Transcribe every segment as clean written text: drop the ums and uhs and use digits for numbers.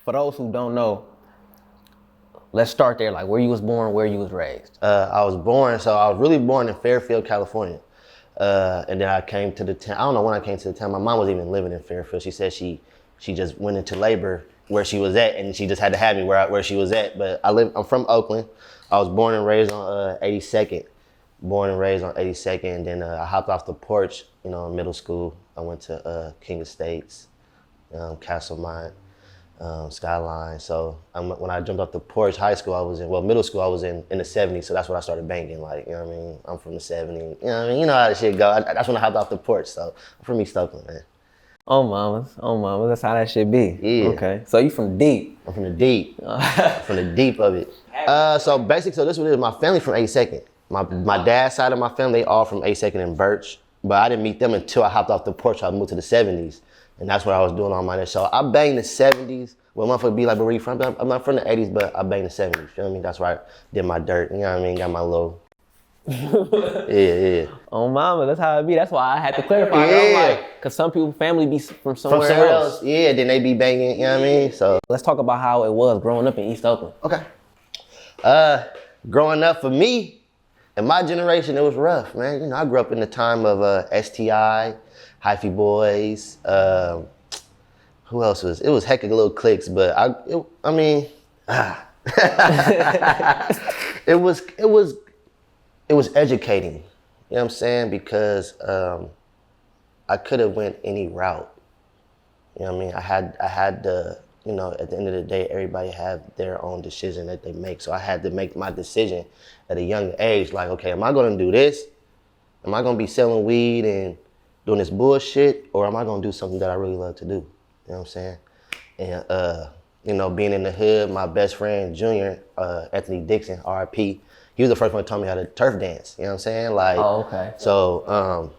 For those who don't know, let's start there. Like where you was born, where you was raised. I was really born in Fairfield, California. And then I came to the town. I don't know when I came to the town. My mom wasn't even living in Fairfield. She said she just went into labor where she was at, and she just had to have me where she was at. But I'm from Oakland. I was born and raised on 82nd. Born and raised on 82nd, and then I hopped off the porch, in middle school. I went to King Estates, Castle Mine, Skyline. So when I jumped off the porch, middle school, I was in the 70s, so that's when I started banging, like, you know what I mean? I'm from the 70s, you know what I mean? You know how the shit go. That's when I hopped off the porch, so I'm from East Oakland, man. Oh mamas, that's how that shit be. Yeah. Okay, so you from deep. I'm from the deep, from the deep of it. So this is what it is. My family from 82nd. My dad's side of my family, they all from 82nd and Birch, but I didn't meet them until I hopped off the porch. I moved to the 70s, and that's what I was doing all my. So I banged the 70s. Well, motherfucker be like, but where you from? I'm not from the 80s, but I banged the 70s. You know what I mean? That's where I did my dirt. You know what I mean? Got my little. Yeah. Oh mama, that's how it be. That's why I had to clarify. Yeah. I'm like, cause some people family be from somewhere else. Yeah, then they be banging. You know what I mean? So let's talk about how it was growing up in East Oakland. Okay. Growing up for me, in my generation, it was rough, man. I grew up in the time of STI, Hyphy boys. Who else was? It was heck of little cliques, but it was educating. You know what I'm saying? Because I could have went any route. You know what I mean? I had to, at the end of the day, everybody have their own decision that they make. So I had to make my decision at a young age, like, okay, am I gonna do this? Am I gonna be selling weed and doing this bullshit? Or am I gonna do something that I really love to do? You know what I'm saying? And, being in the hood, my best friend, Junior, Anthony Dixon, RIP, he was the first one to tell me how to turf dance. You know what I'm saying? Like, oh, okay. So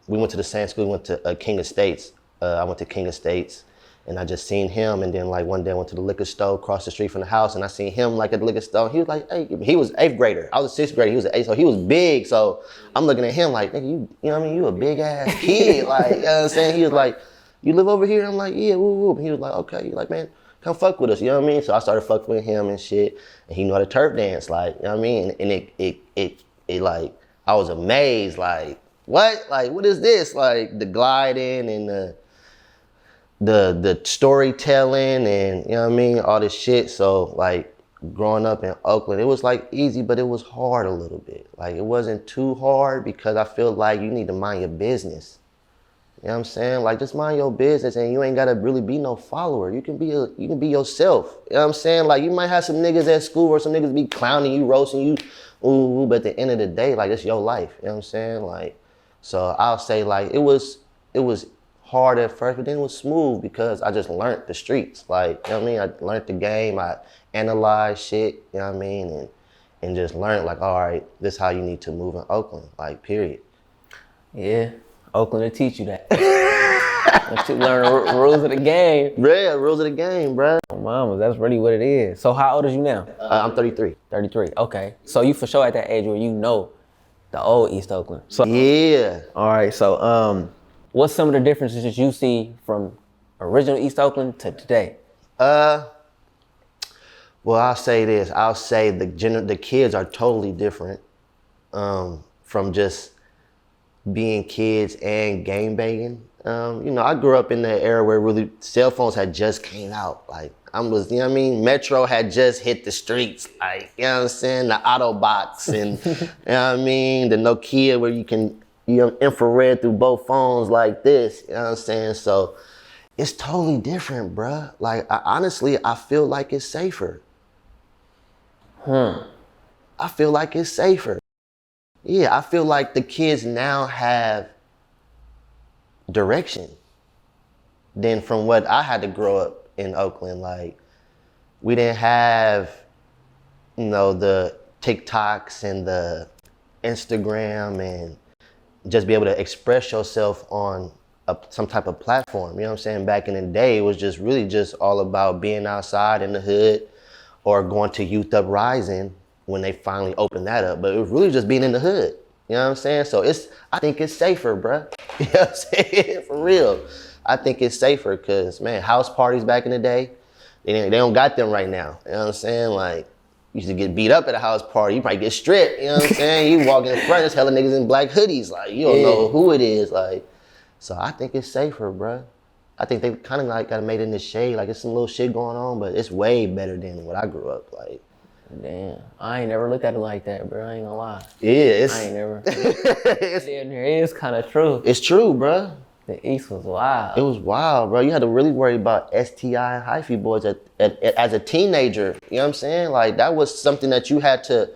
we went to the same school, we went to King Estates. I went to King Estates, and I just seen him, and then like one day I went to the liquor store across the street from the house, and I seen him like at the liquor store. He was like, hey, he was 8th grader. I was a 6th grader, he was an 8th, so he was big. So I'm looking at him like, nigga, you know what I mean? You a big ass kid. Like, you know what I'm saying? He was like, you live over here? I'm like, yeah, woo woo. He was like, okay. He like, man, come fuck with us, you know what I mean? So I started fucking with him and shit, and he knew how to turf dance, like, you know what I mean? And it like, I was amazed, like, what? Like, what is this? Like, the gliding and the storytelling and, you know what I mean, all this shit. So, like, growing up in Oakland, it was, like, easy, but it was hard a little bit. Like, it wasn't too hard because I feel like you need to mind your business. You know what I'm saying? Like, just mind your business, and you ain't gotta really be no follower. You can be yourself. You know what I'm saying? Like, you might have some niggas at school or some niggas be clowning you, roasting you, ooh, but at the end of the day, like, it's your life. You know what I'm saying? Like, so I'll say, like, it was hard at first, but then it was smooth because I just learned the streets. Like, you know what I mean? I learned the game. I analyzed shit, you know what I mean? And just learned, like, all right, this is how you need to move in Oakland, like, period. Yeah. Oakland will teach you that. Once you learn the rules of the game. Yeah, rules of the game, bro. Oh, mama, that's really what it is. So how old is you now? I'm 33. 33, okay. So you for sure at that age where you know the old East Oakland. So, yeah. All right, so what's some of the differences that you see from original East Oakland to today? Well, I'll say this. I'll say the kids are totally different from just being kids and game banging. I grew up in the era where really cell phones had just came out. Like, you know what I mean? Metro had just hit the streets. Like, you know what I'm saying? The Autobots and, you know what I mean? The Nokia where you can, infrared through both phones like this. You know what I'm saying? So it's totally different, bruh. Like, honestly, I feel like it's safer. I feel like it's safer. Yeah, I feel like the kids now have direction than from what I had to grow up in Oakland. Like, we didn't have, the TikToks and the Instagram and just be able to express yourself on some type of platform. You know what I'm saying? Back in the day, it was just really just all about being outside in the hood or going to Youth Uprising when they finally opened that up. But it was really just being in the hood. You know what I'm saying? So I think it's safer, bruh. You know what I'm saying? For real. I think it's safer because, man, house parties back in the day, they don't got them right now. You know what I'm saying? Like, you used to get beat up at a house party, you probably get stripped, you know what I'm saying? You walk in front, there's hella niggas in black hoodies, like, you don't know who it is, like. So I think it's safer, bruh. I think they kind of like got made in the shade, like it's some little shit going on, but it's way better than what I grew up, like. Damn, I ain't never looked at it like that, bro. I ain't gonna lie. Yeah, I ain't never. It is kind of true. It's true, bruh. The East was wild. It was wild, bro. You had to really worry about STI and Hyphy boys as a teenager. You know what I'm saying? Like, that was something that you had to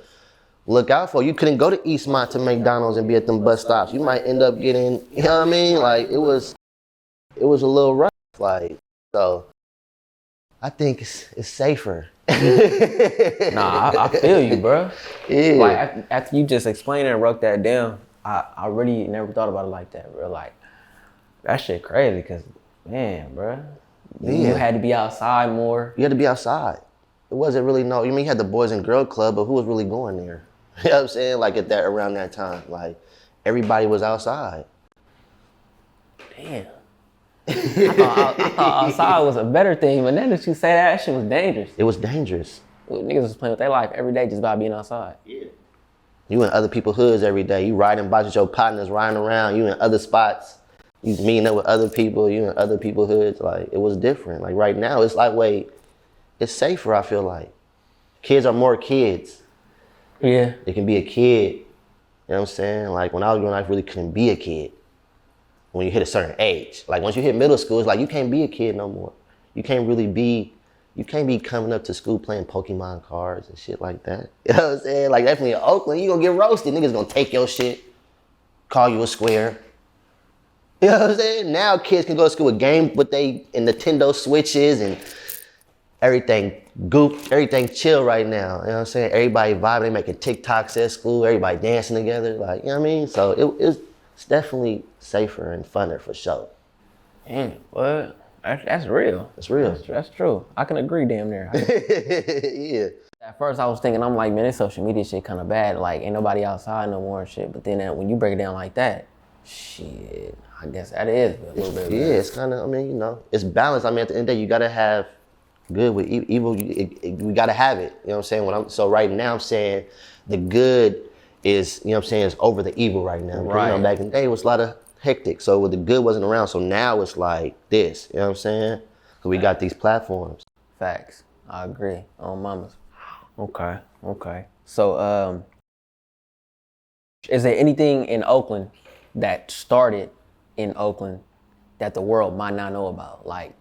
look out for. You couldn't go to Eastmont to McDonald's and be at them bus stops. You might end up getting, you know what I mean? Like, it was a little rough. Like, so I think it's safer. Nah, I feel you, bro. Yeah. Like, after you just explained and broke that down, I really never thought about it like that, bro. Like, that shit crazy, cause man, bro, you had to be outside more. You had to be outside. It wasn't really you mean you had the Boys and Girl Club, but who was really going there? You know what I'm saying? Like around that time, like everybody was outside. Damn. I thought outside was a better thing, but then that you say that shit was dangerous. It was dangerous. Niggas was playing with their life every day just by being outside. Yeah. You in other people's hoods every day. You riding bikes with your partners, riding around. You in other spots. You meeting up with other people. You in other people's hoods. Like, it was different. Like, right now, it's like, it's safer, I feel like. Kids are more kids. Yeah. They can be a kid. You know what I'm saying? Like, when I was growing up, I really couldn't be a kid. When you hit a certain age. Like, once you hit middle school, it's like, you can't be a kid no more. You can't be coming up to school playing Pokemon cards and shit like that. You know what I'm saying? Like, definitely in Oakland, you gonna get roasted. Niggas gonna take your shit, call you a square. You know what I'm saying? Now kids can go to school with Nintendo Switches and everything everything chill right now. You know what I'm saying? Everybody vibing, they making TikToks at school, everybody dancing together. Like, you know what I mean? So it's definitely safer and funner for sure. Damn, what? That's real. It's real. That's true. I can agree damn near. Yeah. At first I was thinking, I'm like, man, this social media shit kind of bad. Like, ain't nobody outside no more and shit. But then when you break it down like that, shit, I guess that is a little bit. Yeah, it's kind of, I mean, you know, it's balance. I mean, at the end of the day, you got to have good with evil. We got to have it. You know what I'm saying? So right now I'm saying the good is, you know what I'm saying, is over the evil right now. Right. You know, back in the day, it was a lot of hectic. So the good wasn't around. So now it's like this, you know what I'm saying? Because we got these platforms. Facts. I agree. On mamas. Okay. So, is there anything in Oakland that started in Oakland that the world might not know about? Like,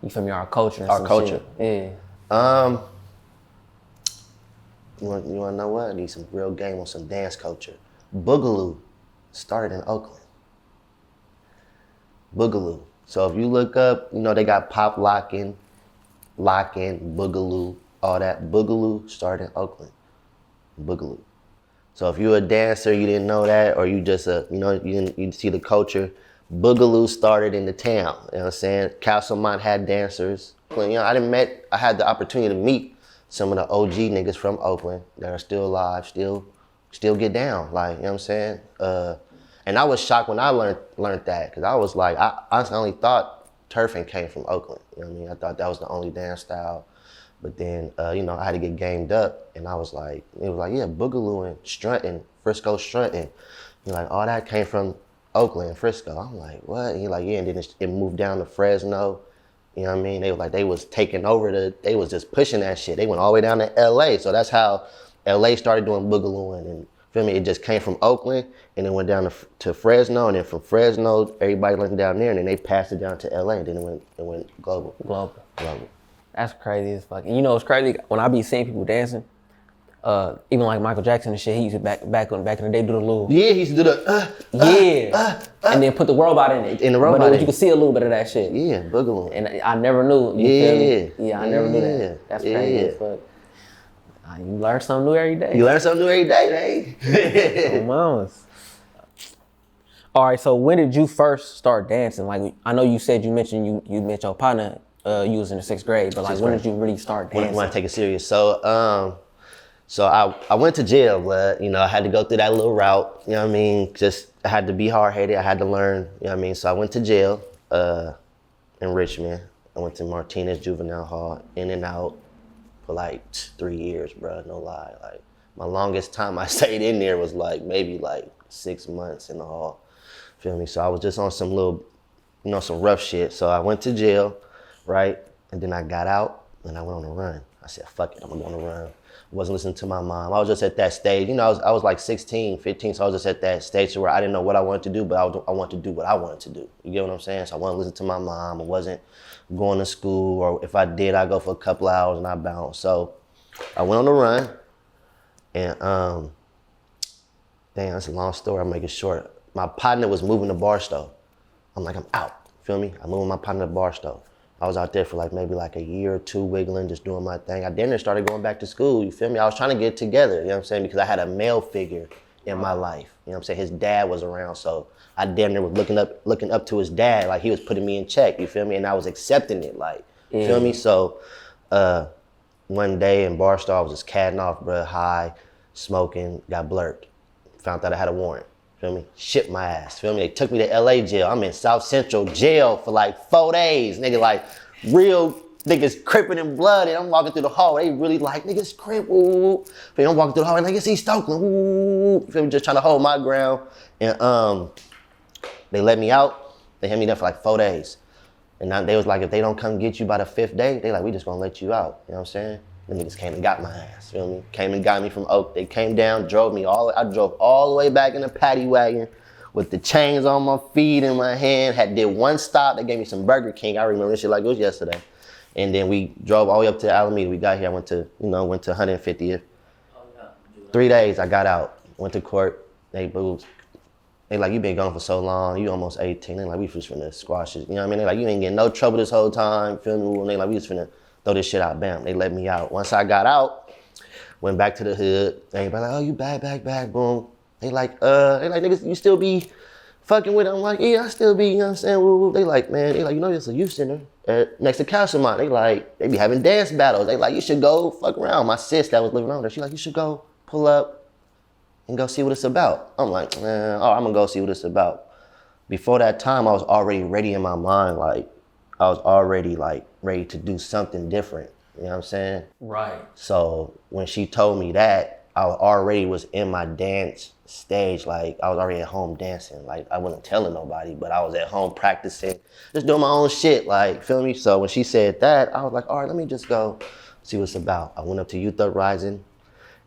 you feel me, our culture and our culture. Shit. Yeah. You want to know what? I need some real game on some dance culture. Boogaloo started in Oakland. Boogaloo. So if you look up, you know, they got pop locking, Boogaloo, all that. Boogaloo started in Oakland. Boogaloo. So if you're a dancer, you didn't know that, or you just you didn't see the culture. Boogaloo started in the town. You know what I'm saying? Castlemont had dancers. You know, I had the opportunity to meet some of the OG niggas from Oakland that are still alive, still get down. Like, you know what I'm saying? And I was shocked when I learned that, because I was like, I honestly only thought turfing came from Oakland. You know what I mean? I thought that was the only dance style. But then, you know, I had to get gamed up, and I was like, yeah, Boogaloo and strutting, Frisco strutting. You're like, all that came from Oakland and Frisco. I'm like, what? And he's like, yeah, and then it moved down to Fresno. You know what I mean? They was taking over they was just pushing that shit. They went all the way down to LA. So that's how LA started doing Boogalooing. And feel me? It just came from Oakland and then went down to Fresno. And then from Fresno, everybody learned down there, and then they passed it down to LA, and then it went global. Global. That's crazy as fuck. And you know what's crazy? When I be seeing people dancing, even like Michael Jackson and shit, he used to back in the day do the little. Yeah, he used to do the. And then put the robot in it. In the robot. But you can see a little bit of that shit. Yeah, Boogaloo. And I never knew. You feel me? Yeah, I never knew that. That's crazy as fuck. You learn something new every day. You learn something new every day, man. Mamas. All right, so when did you first start dancing? Like, I know you said you mentioned you met your partner. You was in the 6th grade, but like, when did you really start dancing? When I take it serious. So I went to jail, but, you know, I had to go through that little route, you know what I mean? Just, I had to be hard-headed, I had to learn, you know what I mean? So I went to jail, in Richmond. I went to Martinez Juvenile Hall, in and out for like 3 years, bro. No lie. Like my longest time I stayed in there was like maybe like 6 months in the hall. Feel me? So I was just on some little, you know, some rough shit. So I went to jail, right? And then I got out and I went on a run. I said, fuck it, I'm gonna go on a run. Wasn't listening to my mom. I was just at that stage, you know, I was like 16, 15, so I was just at that stage where I didn't know what I wanted to do, but I wanted to do what I wanted to do. You get what I'm saying? So I wasn't listening to my mom. I wasn't going to school, or if I did, I'd go for a couple hours and I bounce. So I went on the run, and damn, that's a long story, I'm making it short. My partner was moving to Barstow. I'm like, I'm out, feel me? I'm moving my partner to Barstow. I was out there for like maybe like a year or two wiggling, just doing my thing. I then started going back to school, you feel me? I was trying to get together, you know what I'm saying? Because I had a male figure in my life, you know what I'm saying? His dad was around, so I damn near was looking up to his dad, like he was putting me in check, you feel me? And I was accepting it, like, you feel me? So one day in Barstow, I was just catting off, bro, high, smoking, got blurred. Found out I had a warrant. Feel me? Shit my ass. Feel me? They took me to LA jail. I'm in South Central jail for like 4 days. Nigga, like real niggas crippin' in blood. And I'm walking through the hall. They really like, niggas crip, woo. Feel me? I'm walking through the hall and like, it's East Oakland, woo. Feel me? Just trying to hold my ground. And they let me out. They had me there for like 4 days. And now they was like, if they don't come get you by the 5th day, they like, we just gonna let you out. You know what I'm saying? The niggas came and got my ass, feel me? Came and got me from Oak. They came down, drove me I drove all the way back in the paddy wagon with the chains on my feet in my hand. Did one stop, they gave me some Burger King. I remember this shit like it was yesterday. And then we drove all the way up to Alameda. We got here, I went to 150th. 3 days, I got out, went to court. They like, you been gone for so long, you almost 18. They like, we just finna squash it. You know what I mean? They like, you ain't getting no trouble this whole time, feel me? And they like, we just finna throw this shit out, bam. They let me out. Once I got out, went back to the hood. Everybody like, oh, you back, boom. They like, niggas, you still be fucking with it? I'm like, yeah, I still be, you know what I'm saying? Woo, woo. They like, man, you know, there's a youth center next to Castlemont. They be having dance battles. They like, you should go fuck around. My sis that was living over there, she like, you should go pull up and go see what it's about. I'm like, man, I'm gonna go see what it's about. Before that time, I was already ready in my mind, like, I was already like ready to do something different, you know what I'm saying? Right. So when she told me that, I already was in my dance stage, like I was already at home dancing. Like I wasn't telling nobody, but I was at home practicing, just doing my own shit, like, feel me? So when she said that, I was like, all right, let me just go see what it's about. I went up to Youth Uprising,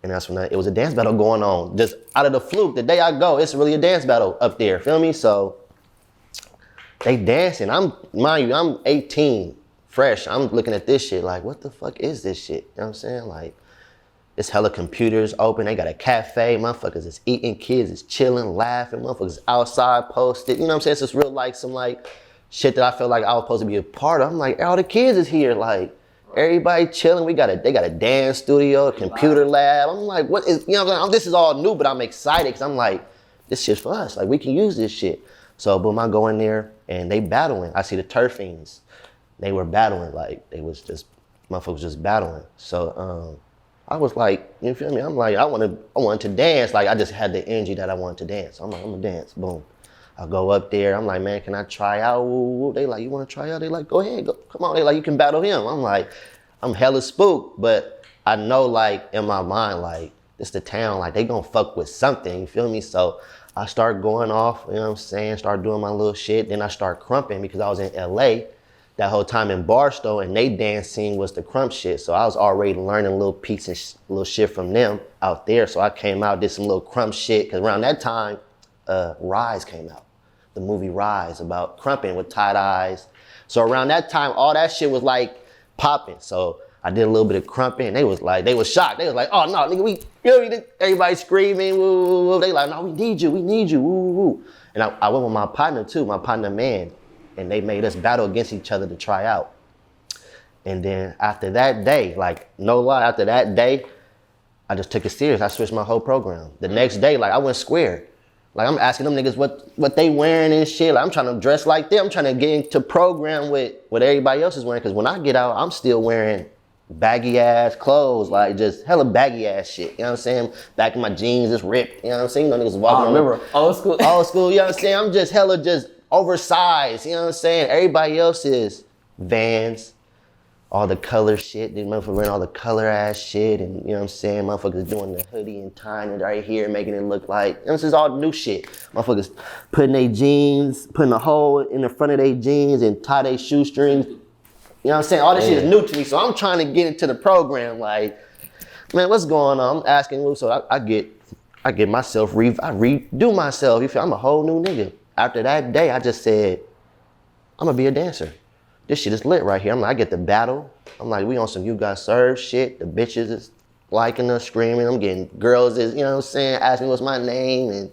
and that's when it was a dance battle going on. Just out of the fluke, the day I go, it's really a dance battle up there, feel me? So they dancing. Mind you, I'm 18, fresh. I'm looking at this shit like, what the fuck is this shit? You know what I'm saying? Like, it's hella computers open. They got a cafe. Motherfuckers is eating, kids is chilling, laughing. Motherfuckers outside posted. You know what I'm saying? It's just real like some like shit that I felt like I was supposed to be a part of. I'm like, all the kids is here. Like, everybody chilling. They got a dance studio, a computer lab. I'm like, what is, you know what I'm saying? This is all new, but I'm excited because I'm like, this shit's for us. Like, we can use this shit. So boom, I go in there and they battling. I see the turf fiends. They were battling, like they was just, motherfuckers just battling. So I was like, you feel me? I'm like, I wanted to dance. Like I just had the energy that I wanted to dance. So I'm like, I'm gonna dance, boom. I go up there, I'm like, man, can I try out? Woo. They like, you wanna try out? They like, go ahead, go, come on. They like, you can battle him. I'm like, I'm hella spooked, but I know like in my mind, like it's the town, like they gonna fuck with something, you feel me? So I start going off, you know what I'm saying? Start doing my little shit. Then I start crumping because I was in LA that whole time in Barstow, and they dance scene was the crump shit. So I was already learning little peaks and little shit from them out there. So I came out, did some little crump shit. Cause around that time, Rise came out. The movie Rise about crumping with tight eyes. So around that time, all that shit was like popping. So I did a little bit of crumping, and they was shocked. They was like, oh no, nigga, everybody screaming, woo, woo, woo. They like, no, we need you, woo, woo, woo. And I went with my partner too, my partner man, and they made us battle against each other to try out. And then after that day, like no lie, after that day, I just took it serious. I switched my whole program. The next day, like I went square. Like I'm asking them niggas what they wearing and shit. Like I'm trying to dress like them. I'm trying to get into program with what everybody else is wearing. Cause when I get out, I'm still wearing baggy ass clothes, like just hella baggy ass shit. You know what I'm saying? Back in my jeans is ripped. You know what I'm saying? You know niggas walking. I remember old school. Old school. You know what I'm saying? I'm just hella just oversized, you know what I'm saying? Everybody else is Vans, all the color shit. These motherfuckers wearing all the color ass shit, and you know what I'm saying? Motherfuckers doing the hoodie and tying it right here, making it look like, you know, this is all new shit. Motherfuckers putting their jeans, putting a hole in the front of their jeans and tie their shoestrings. You know what I'm saying? All this shit is new to me, so I'm trying to get into the program. Like, man, what's going on? I'm asking Luke, so I get myself, I redo myself. You feel? I'm a whole new nigga. After that day, I just said, I'm gonna be a dancer. This shit is lit right here. I'm like, I get the battle. I'm like, we on some you got served shit. The bitches is liking us, screaming. I'm getting girls is, you know what I'm saying, asking me what's my name and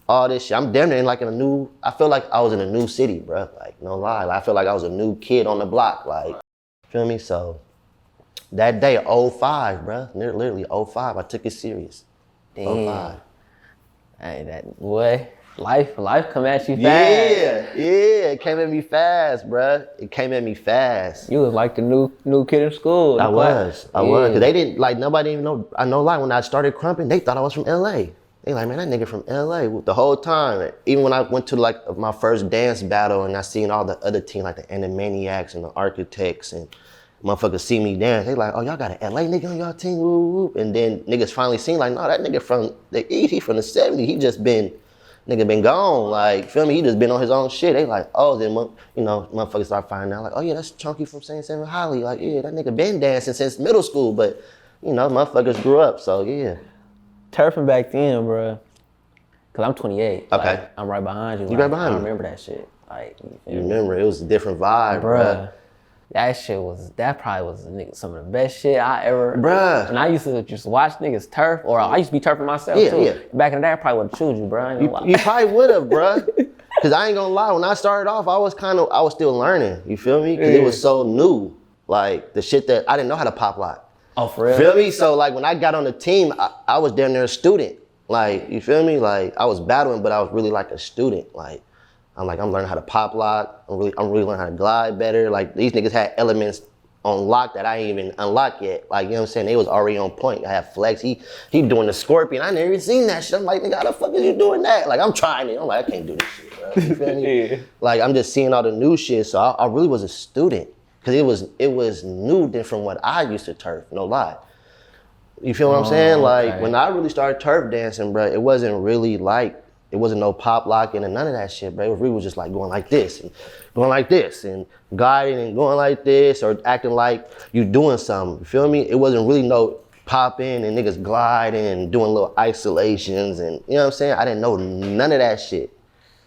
all this shit. I'm damn near like I feel like I was in a new city, bro. Like, no lie. Like, I feel like I was a new kid on the block. Like, feel me? So that day, 05, bro, literally 05, I took it serious. Damn. 05. Hey, that boy. Life come at you fast. Yeah, it came at me fast, bruh. It came at me fast. You was like the new kid in school. I was, cause they didn't, like, nobody even know, I know, like, when I started crumping, they thought I was from LA. They like, man, that nigga from LA the whole time. Even when I went to, like, my first dance battle and I seen all the other teams, like the Animaniacs and the Architects, and motherfuckers see me dance, they like, oh, y'all got an LA nigga on y'all team, woo, woo. And then niggas finally seen, like, no, that nigga from the East, he from the 70s, he just been, nigga been gone, like, feel me? He just been on his own shit. They like, oh, then, you know, motherfuckers start finding out, like, oh yeah, that's Chonky from St. Seven Holly. Like, yeah, that nigga been dancing since middle school, but, you know, motherfuckers grew up, so yeah. Turfing back then, bro, cause I'm 28. Okay. Like, I'm right behind you. You right behind me. I remember that shit. Like, you remember, it was a different vibe, bruh. That probably was some of the best shit I ever. Bruh. And I used to just watch niggas turf, or I used to be turfing myself too. Yeah. Back in the day, I probably would have chosen you, bro. You probably would have, bruh. Cause I ain't gonna lie, when I started off, I was still learning, you feel me? Cause it was so new. Like, the shit that, I didn't know how to pop lock. Oh, for real? Feel me? So, like, when I got on the team, I was down there a student. Like, you feel me? Like, I was battling, but I was really like a student. Like, I'm learning how to pop lock. I'm really learning how to glide better. Like, these niggas had elements on lock that I ain't even unlocked yet. Like, you know what I'm saying? They was already on point. I had flex. He doing the scorpion. I never even seen that shit. I'm like, nigga, how the fuck is you doing that? Like, I'm trying it. I'm like, I can't do this shit, bro. You feel me? Yeah. Like, I'm just seeing all the new shit. So I really was a student. Cause it was new from what I used to turf, no lie. You feel what I'm saying? Like, when I really started turf dancing, bro, it wasn't really like, it wasn't no pop locking and none of that shit, bro. It really was just like going like this and guiding and going like this or acting like you doing something. You feel me? It wasn't really no popping and niggas gliding and doing little isolations and, you know what I'm saying? I didn't know none of that shit.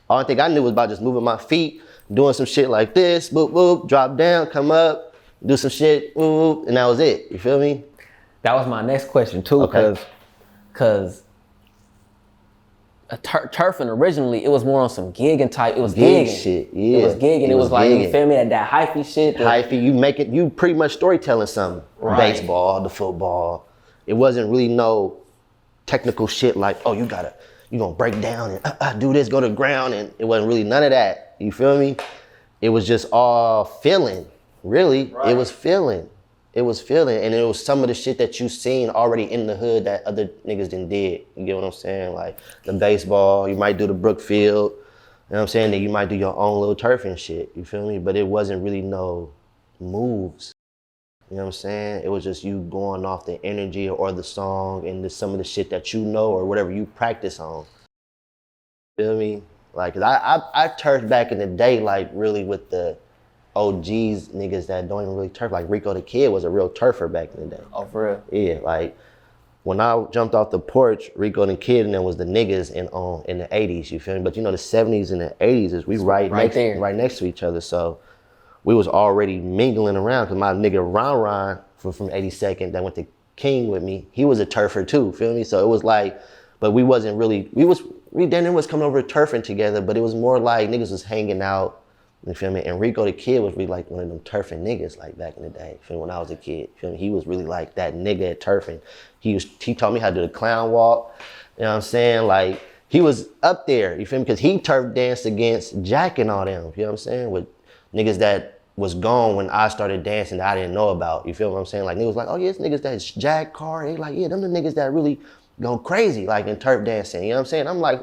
All I think I knew was about just moving my feet, doing some shit like this, boop, boop, drop down, come up, do some shit, boop, boop, and that was it. You feel me? That was my next question too, cause turfing originally, it was more on some gigging type. It was gigging shit. Yeah, it was gigging. It was like gigging. You feel me? That Hyphy shit. Hyphy, you pretty much storytelling something. Right. Baseball, the football. It wasn't really no technical shit like, oh, you gonna break down and do this, go to the ground, and it wasn't really none of that. You feel me? It was just all feeling. Really, right. It was feeling. It was feeling, and it was some of the shit that you seen already in the hood that other niggas done did. You get what I'm saying? Like the baseball, you might do the Brookfield, you know what I'm saying? Then you might do your own little turfing shit, you feel me? But it wasn't really no moves. You know what I'm saying? It was just you going off the energy or the song and some of the shit that you know or whatever you practice on. Feel me? Like, cause I turfed back in the day, like really with the OGs niggas that don't even really turf. Like Rico the Kid was a real turfer back in the day. Oh, for real? Yeah, like when I jumped off the porch, Rico the Kid and then was the niggas in the 80s, you feel me? But you know the 70s and the 80s is we right next to each other. So we was already mingling around because my nigga Ron from 82nd that went to King with me, he was a turfer too, feel me? So it was like, but we wasn't really, we then was coming over turfing together, but it was more like niggas was hanging out. You feel me? And Rico the Kid was really like one of them turfing niggas like back in the day. Feel me? When I was a kid, feel me? He was really like that nigga at turfing. He taught me how to do the clown walk. You know what I'm saying? Like he was up there. You feel me? Because he turf danced against Jack and all them. You know what I'm saying? With niggas that was gone when I started dancing that I didn't know about. You feel what I'm saying? Like niggas like, oh yeah, it's niggas that's Jack Carr. They like, yeah, them the niggas that really go crazy like in turf dancing. You know what I'm saying? I'm like,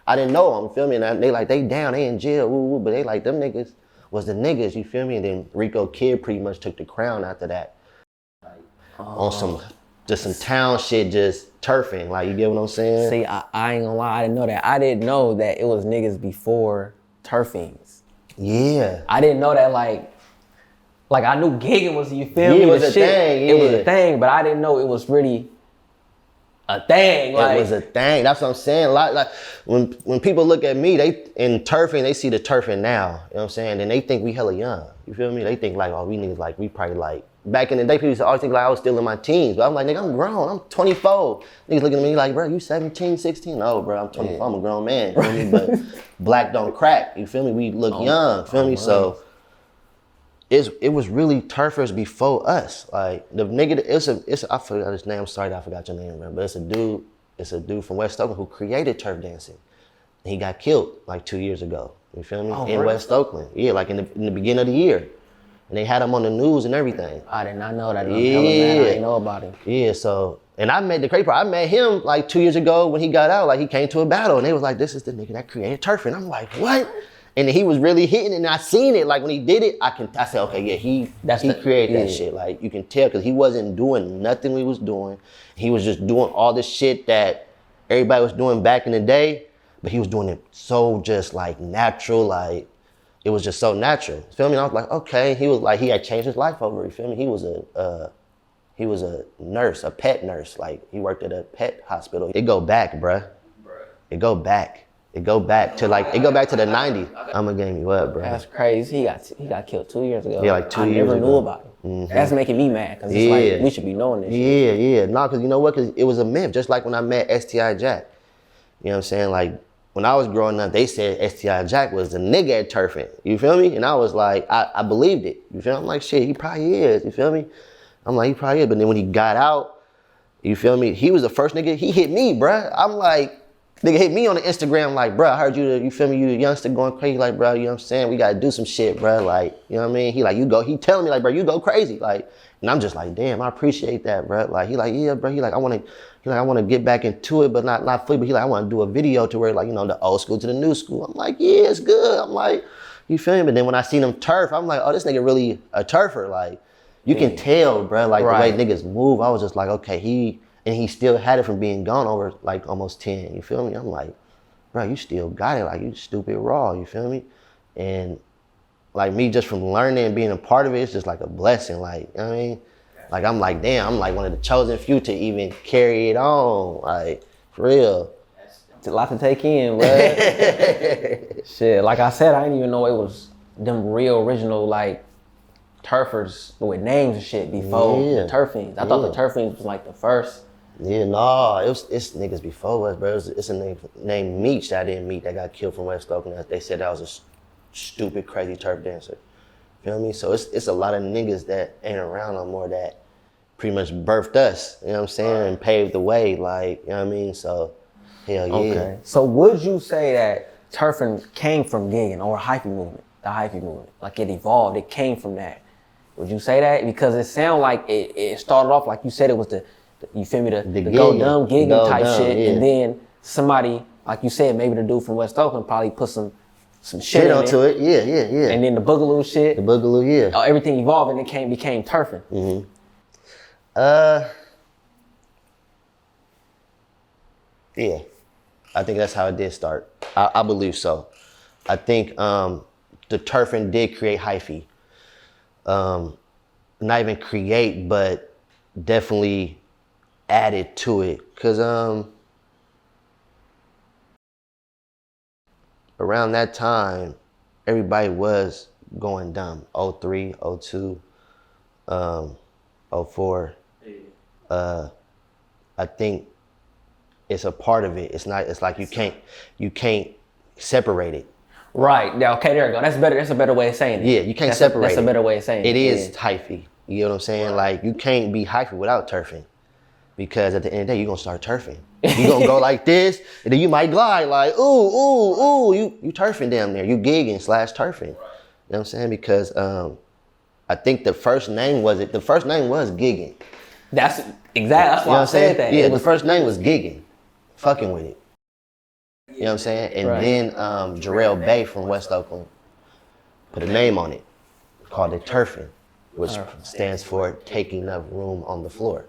I didn't know them, you feel me? And they like, they down, they in jail, woo, woo, but they like, them niggas was the niggas, you feel me? And then Rico Kid pretty much took the crown after that. On some town shit, just turfing, like, you get what I'm saying? See, I ain't gonna lie, I didn't know that. I didn't know that it was niggas before turfings. Yeah. I didn't know that, like I knew gigging was, you feel me? It was the a shit. thing, It was yeah. a thing, but I didn't know it was really a thing. Like, it was a thing. That's what I'm saying. Like when people look at me, they in turfing, they see the turfing now. You know what I'm saying? And they think we hella young. You feel me? They think like, oh, we niggas like, we probably like, back in the day, people used to always think like I was still in my teens. But I'm like, nigga, I'm grown. I'm 24. Niggas looking at me like, bro, you 17, 16? No, bro, I'm 24. Yeah. I'm a grown man. You feel me? But black don't crack. You feel me? We look young. Feel me? So it was really turfers before us. Like the nigga, I forgot his name. I'm sorry that I forgot your name, bro. But it's a dude from West Oakland who created turf dancing. And he got killed like 2 years ago. You feel me? In really? West Oakland. Yeah, like in the beginning of the year. And they had him on the news and everything. I did not know that. Yeah. I didn't know about him. Yeah, so, and I met the crazy part. I met him like 2 years ago when he got out. Like he came to a battle and they was like, this is the nigga that created turf. And I'm like, what? And he was really hitting it, and I seen it. Like when he did it, I said, okay, yeah, he created that shit. Like you can tell, because he wasn't doing nothing we was doing. He was just doing all this shit that everybody was doing back in the day, but he was doing it so just like natural, like it was just so natural. You feel me? And I was like, okay. He was like, he had changed his life over. You feel me? He was a nurse, a pet nurse. Like he worked at a pet hospital. It go back, bruh. It go back. It go back to the 90s. I'ma game you up, bro. That's crazy. He got killed 2 years ago. Yeah, like 2 years ago. I never knew about it. Mm-hmm. That's making me mad, because it's like, we should be knowing this shit. Yeah. No, because you know what? Because it was a myth. Just like when I met STI Jack. You know what I'm saying? Like, when I was growing up, they said STI Jack was the nigga at turfing. You feel me? And I was like, I believed it. You feel me? I'm like, shit, he probably is. You feel me? I'm like, he probably is. But then when he got out, you feel me? He was the first nigga. He hit me, bruh. I'm like, nigga hit me on the Instagram like, bruh, I heard you feel me? You the youngster going crazy. Like, bruh, you know what I'm saying? We got to do some shit, bruh. Like, you know what I mean? He telling me like, bruh, you go crazy. Like, and I'm just like, damn, I appreciate that, bruh. Like, he like, yeah, bruh. He like, I want to get back into it, but not fully. But he like, I want to do a video to where like, you know, the old school to the new school. I'm like, yeah, it's good. I'm like, you feel me? But then when I seen him turf, I'm like, oh, this nigga really a turfer. Like, you can tell, bruh, like the way niggas move. I was just like, okay, he still had it from being gone over like almost 10. You feel me? I'm like, bro, you still got it. Like, you stupid raw. You feel me? And like me just from learning and being a part of it, it's just like a blessing. Like, you know what I mean? Like, I'm like, damn, I'm like one of the chosen few to even carry it on. Like, for real. It's a lot to take in, bro. Shit, like I said, I didn't even know it was them real original like turfers with names and shit before the turfings. I thought the turfings was like the first. Yeah, no, it's niggas before us, bro. It's a nigga named Meech that I didn't meet that got killed from West Oakland. They said that was a stupid, crazy turf dancer. Feel me? So it's a lot of niggas that ain't around no more that pretty much birthed us, you know what I'm saying, and paved the way, like, you know what I mean? So, hell yeah. Okay. So would you say that turfing came from gigging or Hyphy movement, the Hyphy movement? Like it evolved, it came from that. Would you say that? Because it sounded like it started off like you said it was you feel me, the go dumb gigging type shit, and then somebody, like you said, maybe the dude from West Oakland probably put some shit onto it. Yeah. And then the boogaloo shit. The boogaloo, yeah. Everything evolved and it became turfing. Mm-hmm. Yeah. I think that's how it did start. I believe so. I think the turfing did create Hyphy. Not even create, but definitely added to it. Cause around that time, everybody was going dumb. 03, 02, 04. I think it's a part of it. It's like you can't separate it. Right. Yeah, okay, there you go. That's better. That's a better way of saying it. Yeah, you can't separate it. That's a better way of saying it. It is Hyphy. You know what I'm saying? Right. Like, you can't be Hyphy without turfing. Because at the end of the day, you're going to start turfing. You're going to go like this, and then you might glide like, ooh. You turfing damn near. You gigging / turfing. You know what I'm saying? Because I think the first name was gigging. That's exactly. That's why I said that. Yeah, the first name was gigging. Fucking with it. You know what I'm saying? And Right. then Jarrell Bay from West Oakland put a name on it, called it turfing, which stands for taking up room on the floor.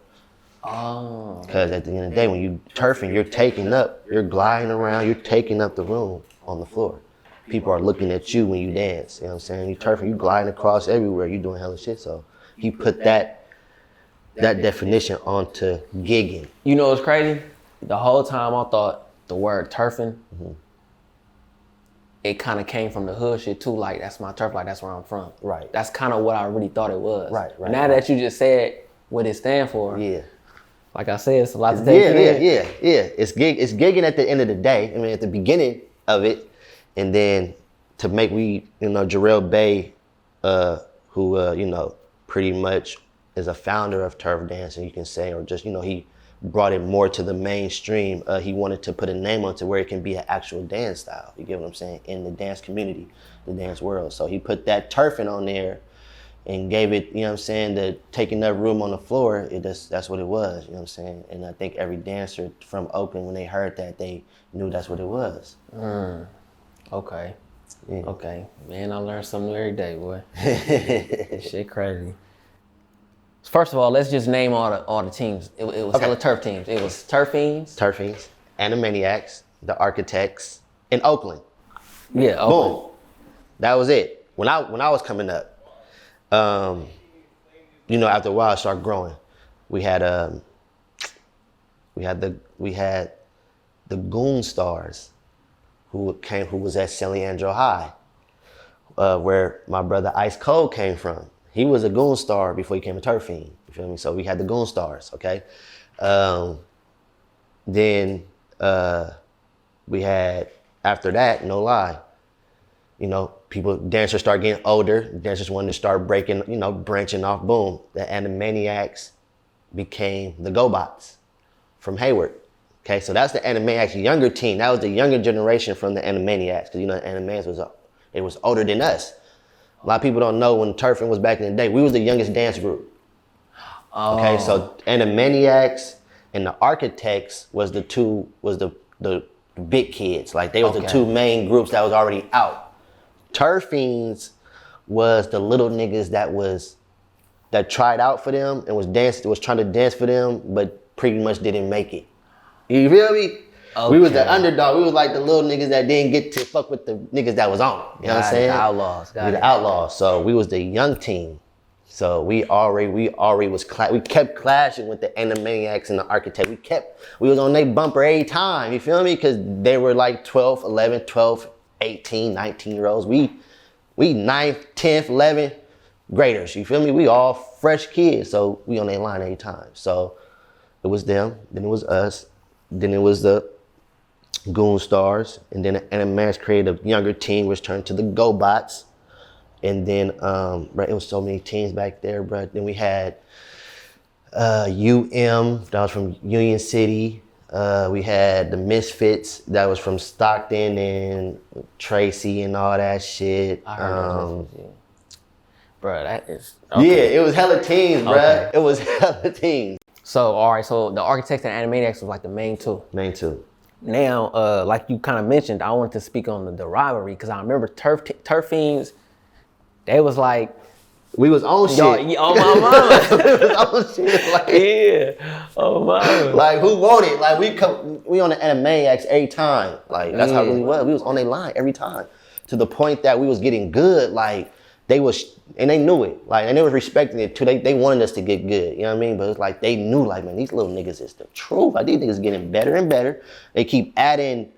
Oh. Because at the end of the day, when you turfing, you're gliding around, you're taking up the room on the floor. People are looking at you when you dance, you know what I'm saying? You turfing, you gliding across everywhere, you doing hella shit. So he put that definition onto gigging. You know what's crazy? The whole time I thought the word turfing, it kind of came from the hood shit too. Like, that's my turf, like that's where I'm from. Right. That's kind of what I really thought it was. Right. Now that you just said what it stands for, Yeah. like I said, it's a lot to take in. Yeah. It's gigging at the end of the day. I mean, at the beginning of it, and then to make Jarrell Bay, who pretty much is a founder of turf dancing, you can say, or just he brought it more to the mainstream. He wanted to put a name on it to where it can be an actual dance style. You get what I'm saying? In the dance community, the dance world. So he put that turfing on there and gave it, the taking up room on the floor. That's what it was, you know what I'm saying? And I think every dancer from Oakland, when they heard that, they knew that's what it was. Okay. Yeah. Okay. Man, I learn something new every day, boy. This shit crazy. First of all, let's just name all the teams. It was hella turf teams. It was Turfiends. Turfiends, Animaniacs, the Architects, in Oakland. Yeah, Oakland. Boom. That was it. When I was coming up, after a while I started growing. We had the Goon Stars, who was at San Leandro High, where my brother Ice Cold came from. He was a Goon Star before he became a Turf Fiend. You feel me? So we had the Goon Stars, okay? Then we had, after that, no lie, dancers start getting older. Dancers wanted to start branching off. Boom. The Animaniacs became the GoBots from Hayward. Okay, so that's the Animaniacs younger team. That was the younger generation from the Animaniacs, because the Animaniacs was older than us. A lot of people don't know when turfing was back in the day. We was the youngest dance group. Oh. Okay, so Animaniacs and the Architects was the big kids. Like, they was the two main groups that was already out. Turfiends was the little niggas that tried out for them and was trying to dance for them, but pretty much didn't make it. You feel me? Okay. We was the underdog. We was like the little niggas that didn't get to fuck with the niggas that was on. You know what I'm saying? The outlaws. We the outlaws. So we was the young team. So we already we kept clashing with the Animaniacs and the Architect. We was on their bumper every time. You feel me? Because they were like 12, 11, 12, 18, 19-year-olds. We 9th, 10th, 11th graders. You feel me? We all fresh kids. So we on their line every time. So it was them. Then it was us. Then it was the Goon Stars, and then the Animaniacs created a younger team, which turned to the GoBots. And then, it was so many teams back there, bro. Then we had UM, that was from Union City. We had the Misfits, that was from Stockton and Tracy and all that shit. I heard bro, that is... Okay. Yeah, it was hella teams, bro. Okay. It was hella teams. So, all right, so the Architects and Animaniacs was like the main two. Main two. Now, like you kind of mentioned, I wanted to speak on the rivalry, because I remember Turf Fiends, they was like... We was on shit. On my mama. We was on shit. Like, yeah, on my mama. Like, who wanted? Like, we on the Animaniacs every time. Like, that's how it really was. We was on their line every time. To the point that we was getting good. Like, they knew it. Like, and they was respecting it too. They wanted us to get good. You know what I mean? But it's like, they knew, like, man, these little niggas is the truth. Like, these niggas getting better and better. They keep adding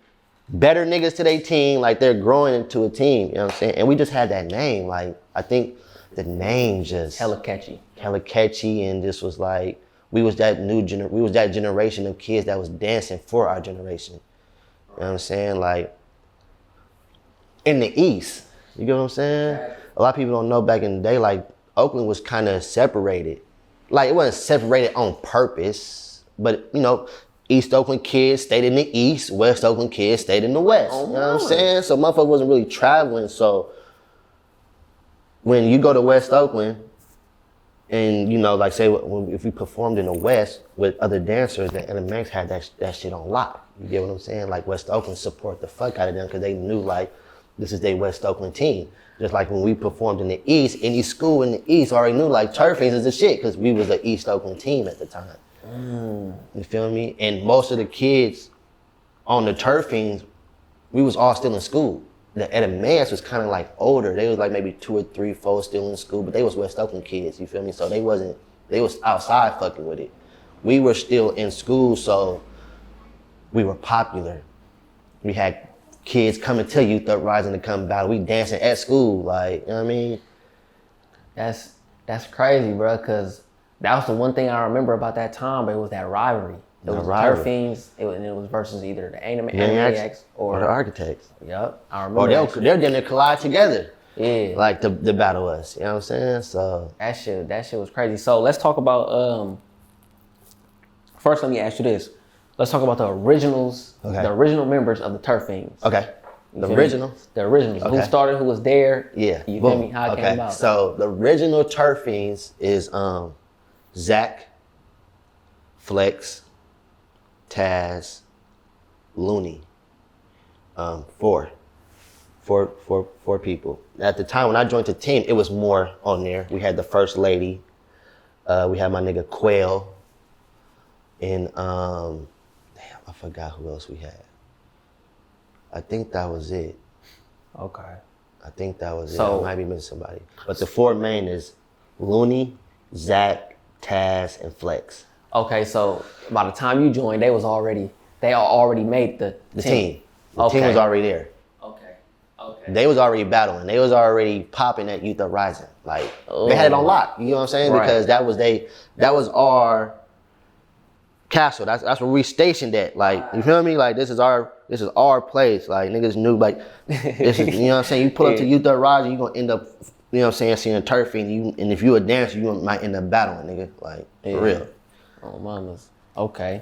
better niggas to their team. Like, they're growing into a team. You know what I'm saying? And we just had that name. Like, I think the name just... Hella catchy. Hella catchy, and just was like, we was that generation of kids that was dancing for our generation. You know what I'm saying? Like, in the East. You get what I'm saying? A lot of people don't know back in the day, like, Oakland was kind of separated. Like, it wasn't separated on purpose, but, East Oakland kids stayed in the East, West Oakland kids stayed in the West. You know what I'm saying? So motherfucker wasn't really traveling. So when you go to West Oakland and, like, say if we performed in the West with other dancers, the Animaniacs had that shit on lock. You get what I'm saying? Like West Oakland support the fuck out of them because they knew like this is their West Oakland team. Just like when we performed in the East, any school in the East already knew like turf fiends is the shit because we was the East Oakland team at the time. You feel me? And most of the kids on the turf fiends, we was all still in school. The advanced was kind of like older. They was like maybe 2 or 3, 4 still in school, but they was West Oakland kids, you feel me? So they was outside fucking with it. We were still in school, so we were popular. We had kids coming to Youth Uprising to come battle. We dancing at school, like, you know what I mean? That's crazy, bro, because that was the one thing I remember about that time, but it was that rivalry. It was turf fiends, and it was versus either the Animaniacs or the Architects. Yep, I remember. Or they're gonna collide together. Yeah. Like the battle us, you know what I'm saying? So that shit was crazy. So let's talk about first let me ask you this. Let's talk about the originals, the original members of the Turf Fiends. Okay. The originals? The originals. Okay. Who started, who was there. Yeah. You feel me? How it came about. So the original Turf Fiends is Zach, Flex, Taz, Looney. Four people. At the time when I joined the team, it was more on there. We had the First Lady. We had my nigga Quail. And I forgot who else we had. I think that was it. Okay. I think that was it. I might be missing somebody. But the 4 main is Looney, Zach, Taz, and Flex. Okay, so by the time you joined, they already made the team. The team was already there. Okay. They was already battling. They was already popping at Youth Uprising. Like they had it on lock. You know what I'm saying? Right. Because that was our castle. That's where we stationed at. Like, you feel me? Like this is our place. Like niggas knew like this is, you know what I'm saying? You pull up to Youth Uprising, you gonna end up, you know what I'm saying, seeing a turf and if you a dancer, you might end up battling, nigga. Like for real. Oh mamas. Okay.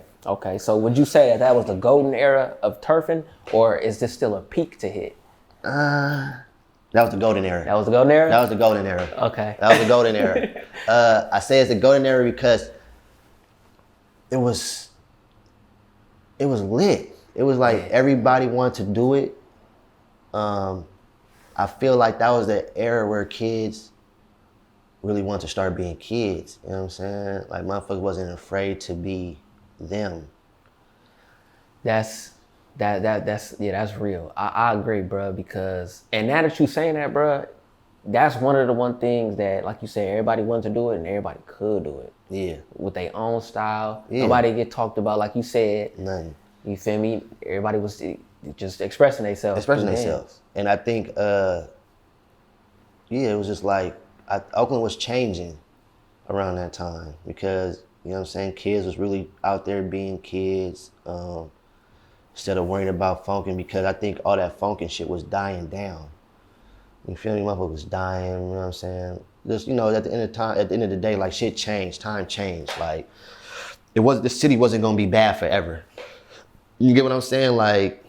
So would you say that was the golden era of turfing, or is this still a peak to hit? That was the golden era. That was the golden era? That was the golden era. Okay. That was the golden era. I say it's the golden era because it was lit. It was like everybody wanted to do it. I feel like that was the era where kids really wanted to start being kids. You know what I'm saying? Like motherfuckers wasn't afraid to be them. That's real. I agree, bro, because, and now that you saying that, bro, that's one of the one things that, like you said, everybody wanted to do it and everybody could do it. Yeah. With their own style. Yeah. Nobody get talked about, like you said. Nothing. You feel me? Everybody was just expressing themselves. And I think, it was just like, Oakland was changing around that time because, you know what I'm saying, kids was really out there being kids instead of worrying about funking, because I think all that funking shit was dying down. You feel me? Motherfucker was dying, you know what I'm saying? Just, you know, at the end of the day, like shit changed, time changed. Like the city wasn't gonna be bad forever. You get what I'm saying? Like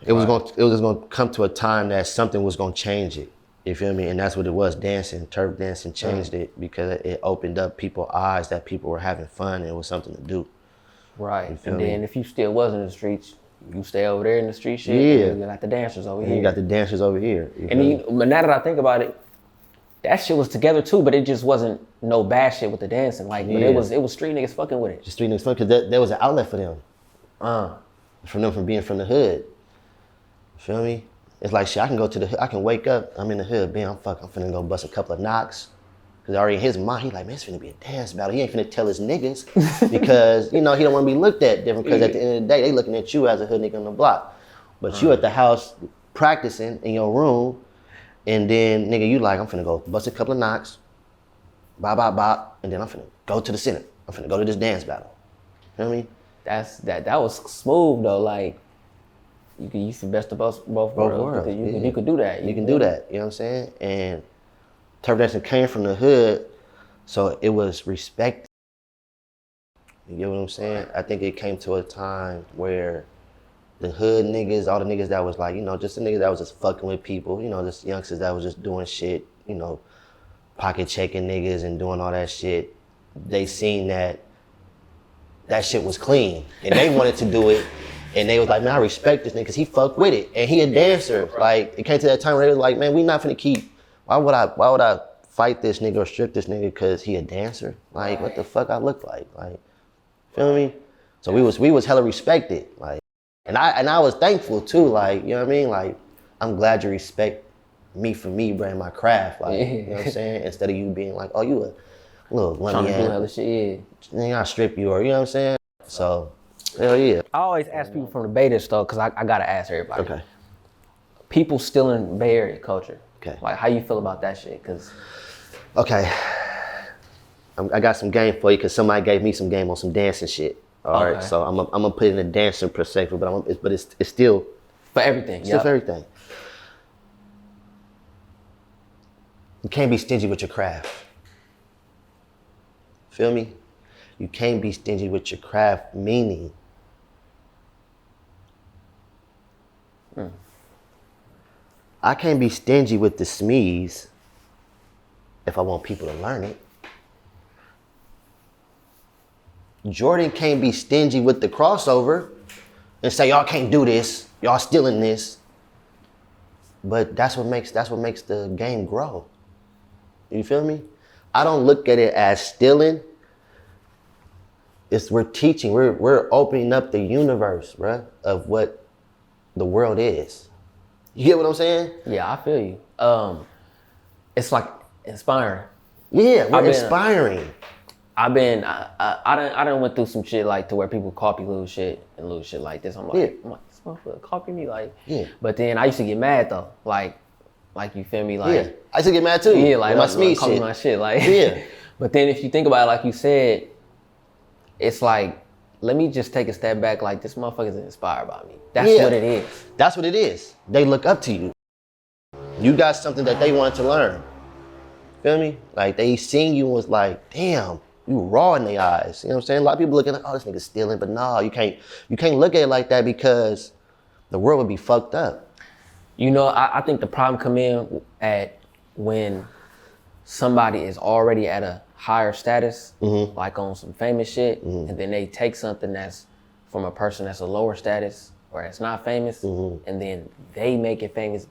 it was gonna come to a time that something was gonna change it. You feel me? And that's what it was. Dancing, turf dancing changed it because it opened up people's eyes that people were having fun and it was something to do. Right. And then if you still was in the streets, you stay over there in the street shit. Yeah. You got the dancers over here. You got the dancers over here. But now that I think about it, that shit was together too, but it just wasn't no bad shit with the dancing. Like, but it was street niggas fucking with it. Just street niggas fucking, because there was an outlet for them. From being from the hood. You feel me? It's like shit, I can go to the hood, I can wake up, I'm in the hood, I'm finna go bust a couple of knocks. Cause already in his mind, he like, man, it's finna be a dance battle. He ain't finna tell his niggas because, you know, he don't wanna be looked at different, because at the end of the day, they looking at you as a hood nigga on the block. But you at the house practicing in your room, and then nigga, you like, I'm finna go bust a couple of knocks, bop, and then I'm finna go to the center. I'm finna go to this dance battle. You know what I mean? That was smooth though, like, you can use the best of both worlds. You could do that. You can do that, you know what I'm saying? And turf dancing came from the hood, so it was respected. You get what I'm saying? I think it came to a time where the hood niggas, all the niggas that was like, you know, just the niggas that was just fucking with people, you know, just youngsters that was just doing shit, you know, pocket checking niggas and doing all that shit, they seen that shit was clean and they wanted to do it. And they was like, man, I respect this nigga because he fuck with it. And he a dancer. Like, it came to that time where they was like, man, we not finna keep, why would I fight this nigga or strip this nigga because he a dancer? Like, what the fuck I look like? Like, feel me? So we was hella respected. Like, and I was thankful too. Like, you know what I mean? Like, I'm glad you respect me for me, bring my craft. Like, you know what I'm saying? Instead of you being like, oh, you a little lummy ass. Shit, I'll strip you, or you know what I'm saying? So, hell yeah. I always ask people from the Bay this though, cause I gotta ask everybody. Okay. People still in Bay Area culture. Okay. Like, how you feel about that shit? Cause. Okay. I got some game for you, cause somebody gave me some game on some dancing shit. All right. So I'm gonna put it in a dancing perspective, but it's still for everything. Still for everything. You can't be stingy with your craft. Feel me? You can't be stingy with your craft, meaning I can't be stingy with the Smeeze if I want people to learn it. Jordan can't be stingy with the crossover and say, y'all can't do this, y'all stealing this. But that's what makes the game grow. You feel me? I don't look at it as stealing. We're teaching, we're opening up the universe, bruh, of what the world is. You get what I'm saying? Yeah, I feel you. It's like inspiring. Yeah, we're inspiring. I done went through some shit like to where people copy little shit like this. I'm like, this motherfucker copy me, like. Yeah. But then I used to get mad though, like you feel me, like. Yeah. I used to get mad too. Yeah, like my Smeeze copy shit. my shit, like. Yeah. But then if you think about it, like you said, it's like, let me just take a step back. Like, this motherfucker's inspired by me. That's what it is. That's what it is. They look up to you. You got something that they wanted to learn. Feel me? Like, they seen you and was like, damn, you raw in their eyes. You know what I'm saying? A lot of people looking like, oh, this nigga's stealing. But no, you can't look at it like that, because the world would be fucked up. You know, I think the problem come in at when somebody is already at a higher status, like on some famous shit, and then they take something that's from a person that's a lower status or it's not famous, and then they make it famous,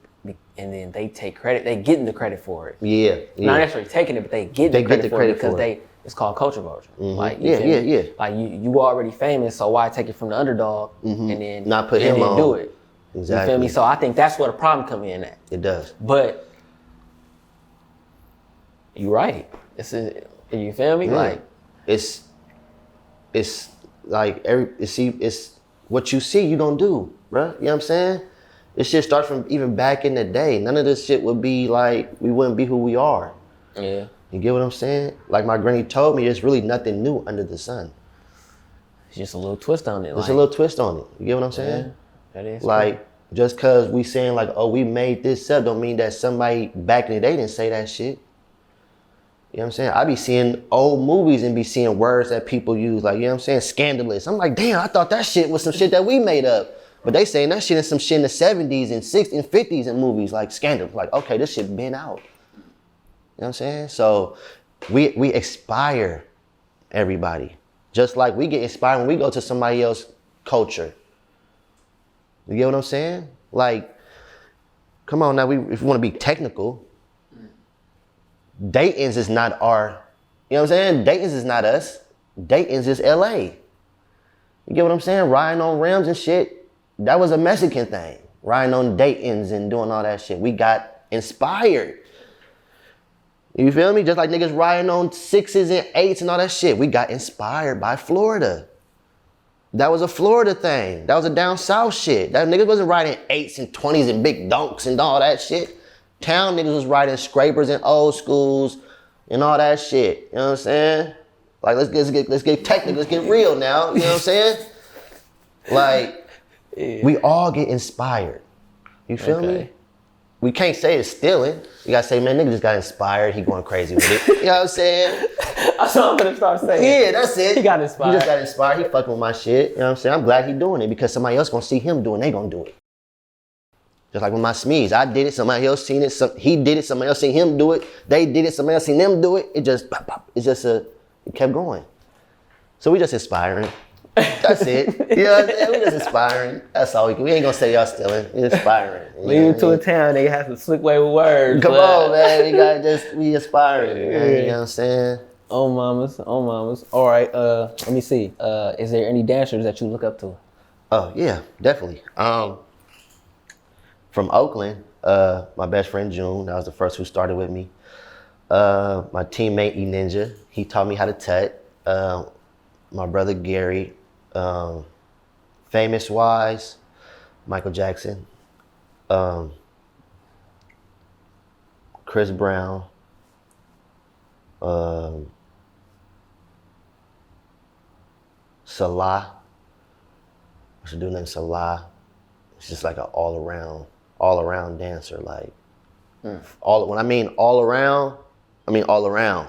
and then they take credit. They getting the credit for it. Yeah. Not necessarily taking it, but they get the credit for it because it's called culture vulture. Like, yeah. Like you already famous, so why take it from the underdog and then not put him on? Do it. Exactly. You feel me? So I think that's where the problem come in at. It does. But you're right. You feel me? Like it's like it's what you see, you gonna do, bro. You know what I'm saying? This shit starts from even back in the day. None of this shit would be like, we wouldn't be who we are. Yeah. You get what I'm saying? Like my granny told me, there's really nothing new under the sun. It's just a little twist on it. There's a little twist on it. You get what I'm saying? Yeah, that is like true. Just cause we saying like, oh, we made this up, don't mean that somebody back in the day didn't say that shit. You know what I'm saying? I be seeing old movies and be seeing words that people use, like, you know what I'm saying? Scandalous. I'm like, damn, I thought that shit was some shit that we made up. But they saying that shit is some shit in the 70s and 60s and 50s in movies, like scandalous. Like, okay, this shit been out. You know what I'm saying? So we inspire everybody. Just like we get inspired when we go to somebody else's culture. You get what I'm saying? Like, come on now, if you want to be technical, Dayton's is not our, you know what I'm saying? Dayton's is not us. Dayton's is LA. You get what I'm saying? Riding on rims and shit. That was a Mexican thing. Riding on Dayton's and doing all that shit. We got inspired. You feel me? Just like niggas riding on 6s and 8s and all that shit. We got inspired by Florida. That was a Florida thing. That was a down south shit. That niggas wasn't riding 8s and 20s and big dunks and all that shit. Town niggas was riding scrapers and old schools and all that shit. You know what I'm saying? Like, let's get technical, let's get real now. You know what I'm saying? Like, we all get inspired. You feel me? We can't say it's stealing. You gotta say, man, nigga just got inspired. He going crazy with it. You know what I'm saying? That's what I'm gonna start saying. Yeah, that's it. He got inspired. He just got inspired. He fucking with my shit. You know what I'm saying? I'm glad he doing it because somebody else gonna see him doing it. They gonna do it. Just like with my Smeeze. I did it, somebody else seen it. He did it, somebody else seen him do it. They did it, somebody else seen them do it. It just, it kept going. So we just inspiring That's it. You know what I'm saying? We just inspiring. That's all we can. We ain't gonna say y'all stealing. We inspiring. Leave to a town, they have to slick way with words. Come on, man. We gotta be inspiring. Man. You know what I'm saying? Oh mamas. All right, let me see. Is there any dancers that you look up to? Oh yeah, definitely. From Oakland, my best friend June, that was the first who started with me. My teammate E Ninja, he taught me how to tut. My brother Gary, Famous Wise, Michael Jackson, Chris Brown, Salah. What's a dude named Salah? It's just like an all around dancer. Like when I mean all around,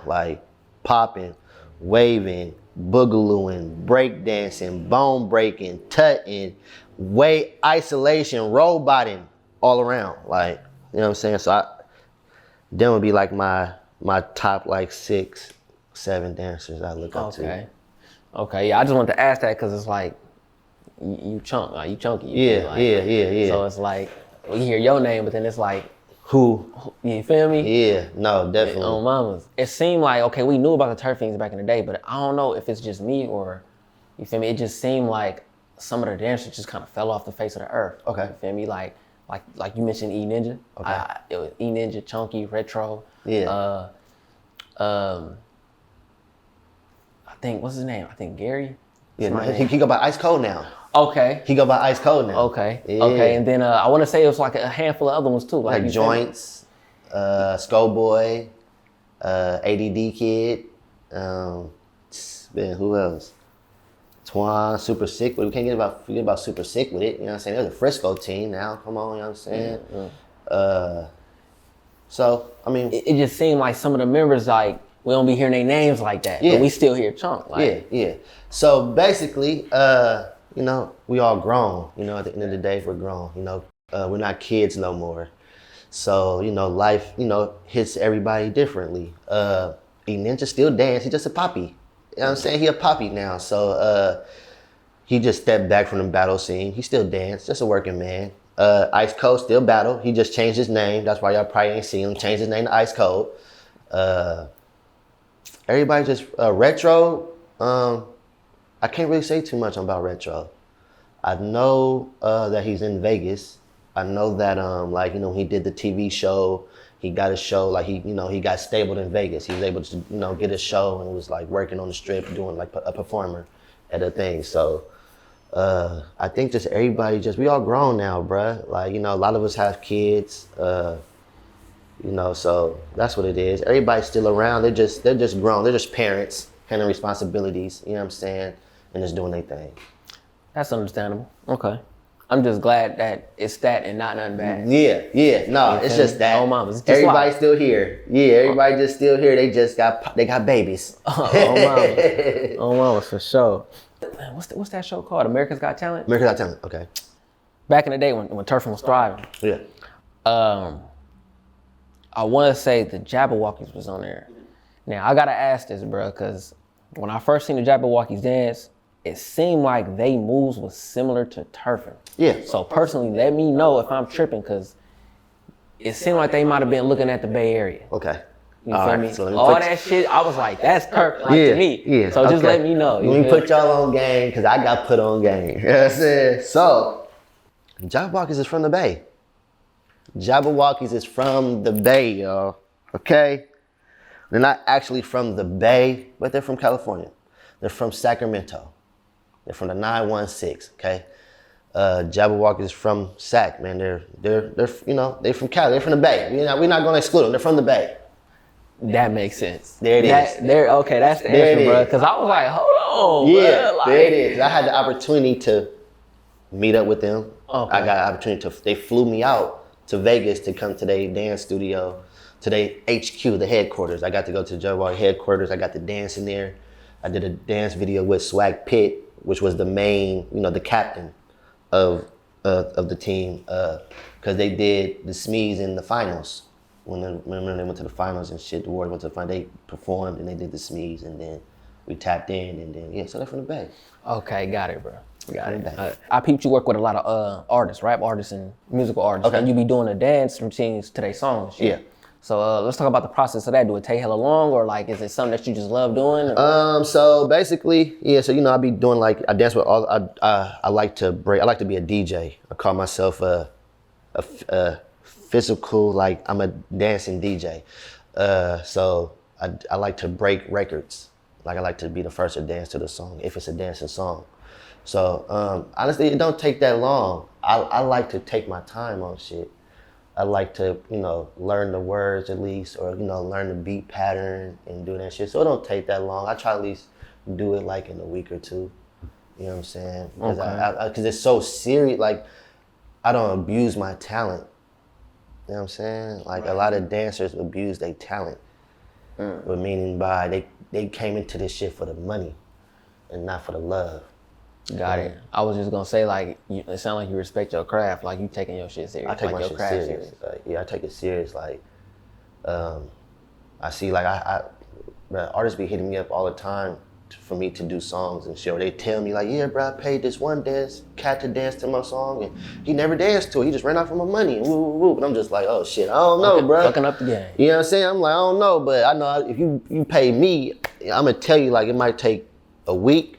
like popping, waving, boogalooing, breakdancing, bone breaking, tutting, weight isolation, roboting, all around. Like, you know what I'm saying? So them would be like my top like 6, 7 dancers I look up to. Okay, yeah, I just wanted to ask that because it's like you chunky. Yeah. So it's like we hear your name, but then it's like who? You feel me? Yeah, no, definitely. On mamas. It seemed like, okay, we knew about the turf things back in the day, but I don't know if it's just me or, you feel me? It just seemed like some of the dancers just kind of fell off the face of the earth. Okay. You feel me? Like you mentioned E Ninja. Okay. It was E Ninja, Chonky, Retro. Yeah. I think, what's his name? I think Gary. Yeah, no, he go by Ice Cold now. Okay. He go by Ice Cold now. Okay. Yeah. Okay, and then I want to say it was like a handful of other ones too. Like Joints, Skullboy, ADD Kid, man, who else? Twan, Super Sick. But we can't forget about Super Sick with it. You know what I'm saying? There's a Frisco team now. Come on, you know what I'm saying? Mm-hmm. So, I mean. It just seemed like some of the members, like, we don't be hearing their names like that. Yeah. But we still hear Chunk. Like. Yeah. So basically, you know, we all grown. You know, at the end of the day, we're grown. You know, we're not kids no more. So, you know, life, you know, hits everybody differently. E Ninja still dance. He's just a poppy. You know what I'm saying? He a poppy now. So he just stepped back from the battle scene. He still dance, just a working man. Ice Cold still battle. He just changed his name. That's why y'all probably ain't seen him. Changed his name to Ice Cold. Everybody just retro. I can't really say too much about retro. I know that he's in Vegas. I know that like, you know, he did the TV show. He got a show, like he got stabled in Vegas. He was able to, you know, get a show and was like working on the strip, doing like a performer at a thing. So I think just everybody we all grown now, bruh. Like, you know, a lot of us have kids. You know, so that's what it is. Everybody's still around. They're just grown. They're just parents handling responsibilities. You know what I'm saying? And just doing their thing. That's understandable. Okay. I'm just glad that it's that and not nothing bad. Yeah. No, it's just that. Oh, mama, it's just everybody's still here. Yeah, everybody just still here. They just got babies. Oh, mama, for sure. What's that show called? America's Got Talent? America's Got Talent. Okay. Back in the day when Turfing was thriving. Yeah. I want to say the Jabberwockies was on there. Now, I got to ask this, bro, because when I first seen the Jabberwockies dance, it seemed like they moves was similar to Turfing. Yeah. So personally, let me know if I'm tripping, because it seemed like they might have been looking at the Bay Area. Okay. You feel me? So all that shit, I was like, that's Turf to me. Yeah. So just let me know. Let me put y'all on game, because I got put on game. You know what I'm saying? So, Jabberwockies is from the Bay. Jabberwockies is from the Bay, y'all. Okay? They're not actually from the Bay, but they're from California. They're from Sacramento. They're from the 916, okay? Jabberwockies is from Sac, man. They're you know, they're from Cali. They're from the Bay. We're not gonna exclude them. They're from the Bay. That makes sense. There it is. Okay, that's the answer, bro. Because I was like, hold on. Yeah, bro. there it is. I had the opportunity to meet up with them. Okay. I got an opportunity they flew me out to Vegas to come to their dance studio, to their HQ, the headquarters. I got to go to the Jabberwocky headquarters. I got to dance in there. I did a dance video with Swag Pitt, which was the main, you know, the captain of the team, because they did the Smeeze in the finals. Remember they went to the finals and shit, the Warriors went to the finals, they performed and they did the Smeeze, and then we tapped in, and then so they're from the Bay. Okay, got it, bro. Got it. I peeped you work with a lot of artists, rap artists and musical artists, and you be doing the dance routines to their songs. And shit. Yeah. So let's talk about the process of that. Do it take hella long, or like is it something that you just love doing? So basically, so I be doing like I dance with all. I like to break. I like to be a DJ. I call myself a physical, like I'm a dancing DJ. So I like to break records. Like I like to be the first to dance to the song if it's a dancing song. So honestly, it don't take that long. I like to take my time on shit. I like to, learn the words at least, or, learn the beat pattern and do that shit. So it don't take that long. I try at least do it like in a week or two. You know what I'm saying? Because it's so serious. Like, I don't abuse my talent. You know what I'm saying? Like a lot of dancers abuse their talent. But meaning by they came into this shit for the money and not for the love. Got it. I was just gonna say, like, it sounds like you respect your craft, like you taking your shit serious. I take like my your shit craft serious. Like, I take it serious. Like, I see, like, artists be hitting me up all the time for me to do songs and shit. Or they tell me, like, yeah, bro, I paid this one cat to dance to my song, and he never danced to it. He just ran off of my money, and woo, woo, woo. But I'm just like, oh shit, I don't know, bro. Fucking up the game. You know what I'm saying? I'm like, I don't know, but I know if you pay me, I'm gonna tell you, like, it might take a week.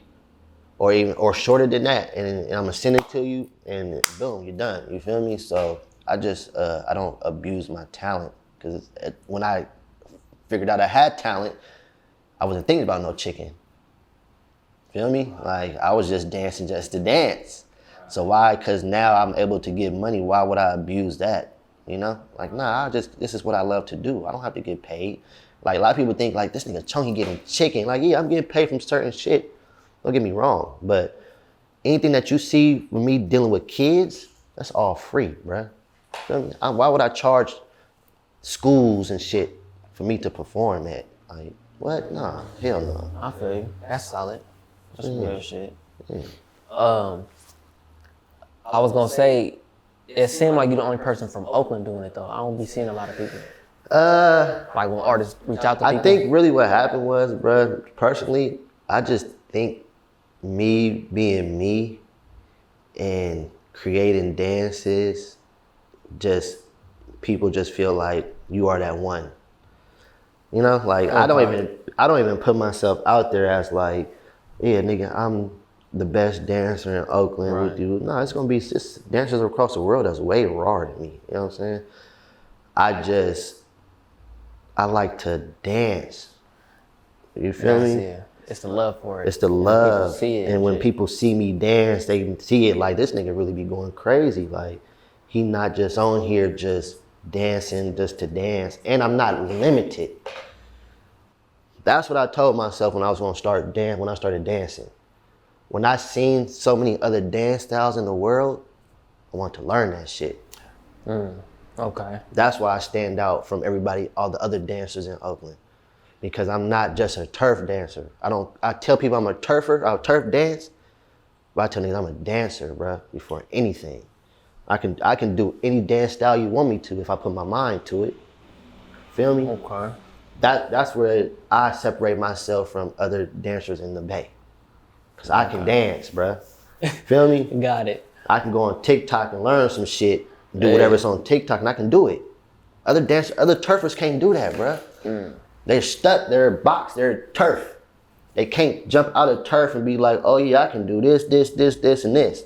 Or shorter than that, and I'm gonna send it to you, and boom, you're done. You feel me? So I just I don't abuse my talent, because when I figured out I had talent, I wasn't thinking about no chicken. Feel me? Like I was just dancing just to dance. So why? Because now I'm able to get money. Why would I abuse that? Like nah. This is what I love to do. I don't have to get paid. Like a lot of people think like this nigga Chonky getting chicken. Like yeah, I'm getting paid from certain shit. Don't get me wrong, but anything that you see with me dealing with kids, that's all free, bruh. Feel me? Why would I charge schools and shit for me to perform at? Like, what? Nah, hell no. I feel you. That's solid. That's real shit. Yeah. I was gonna say, it seemed like you're the only person from Oakland doing it though. I don't be seeing a lot of people. Like when artists reach out to people. I think really what happened was, bruh, personally, I just think me being me and creating dances, people just feel like you are that one. Like I don't even put myself out there as like, yeah, nigga, I'm the best dancer in Oakland with you. No, it's gonna be just dancers across the world that's way rawer than me. You know what I'm saying? I like to dance. You feel me? Yeah. It's the love for it. It's the love. See it, and when people see me dance, they see it like this nigga really be going crazy. Like he not just on here just dancing just to dance. And I'm not limited. That's what I told myself when I was gonna start when I started dancing. When I seen so many other dance styles in the world, I want to learn that shit. Okay. That's why I stand out from everybody, all the other dancers in Oakland. Because I'm not just a turf dancer. I tell people I'm a turfer, I'll turf dance, but I tell niggas I'm a dancer, bro, before anything. I can do any dance style you want me to if I put my mind to it. Feel me? Okay. That's where I separate myself from other dancers in the Bay. Cause I can dance, bro. Feel me? Got it. I can go on TikTok and learn some shit, do whatever's on TikTok, and I can do it. Other turfers can't do that, bro. They're stuck, they're boxed, they're turf. They can't jump out of turf and be like, oh yeah, I can do this, and this.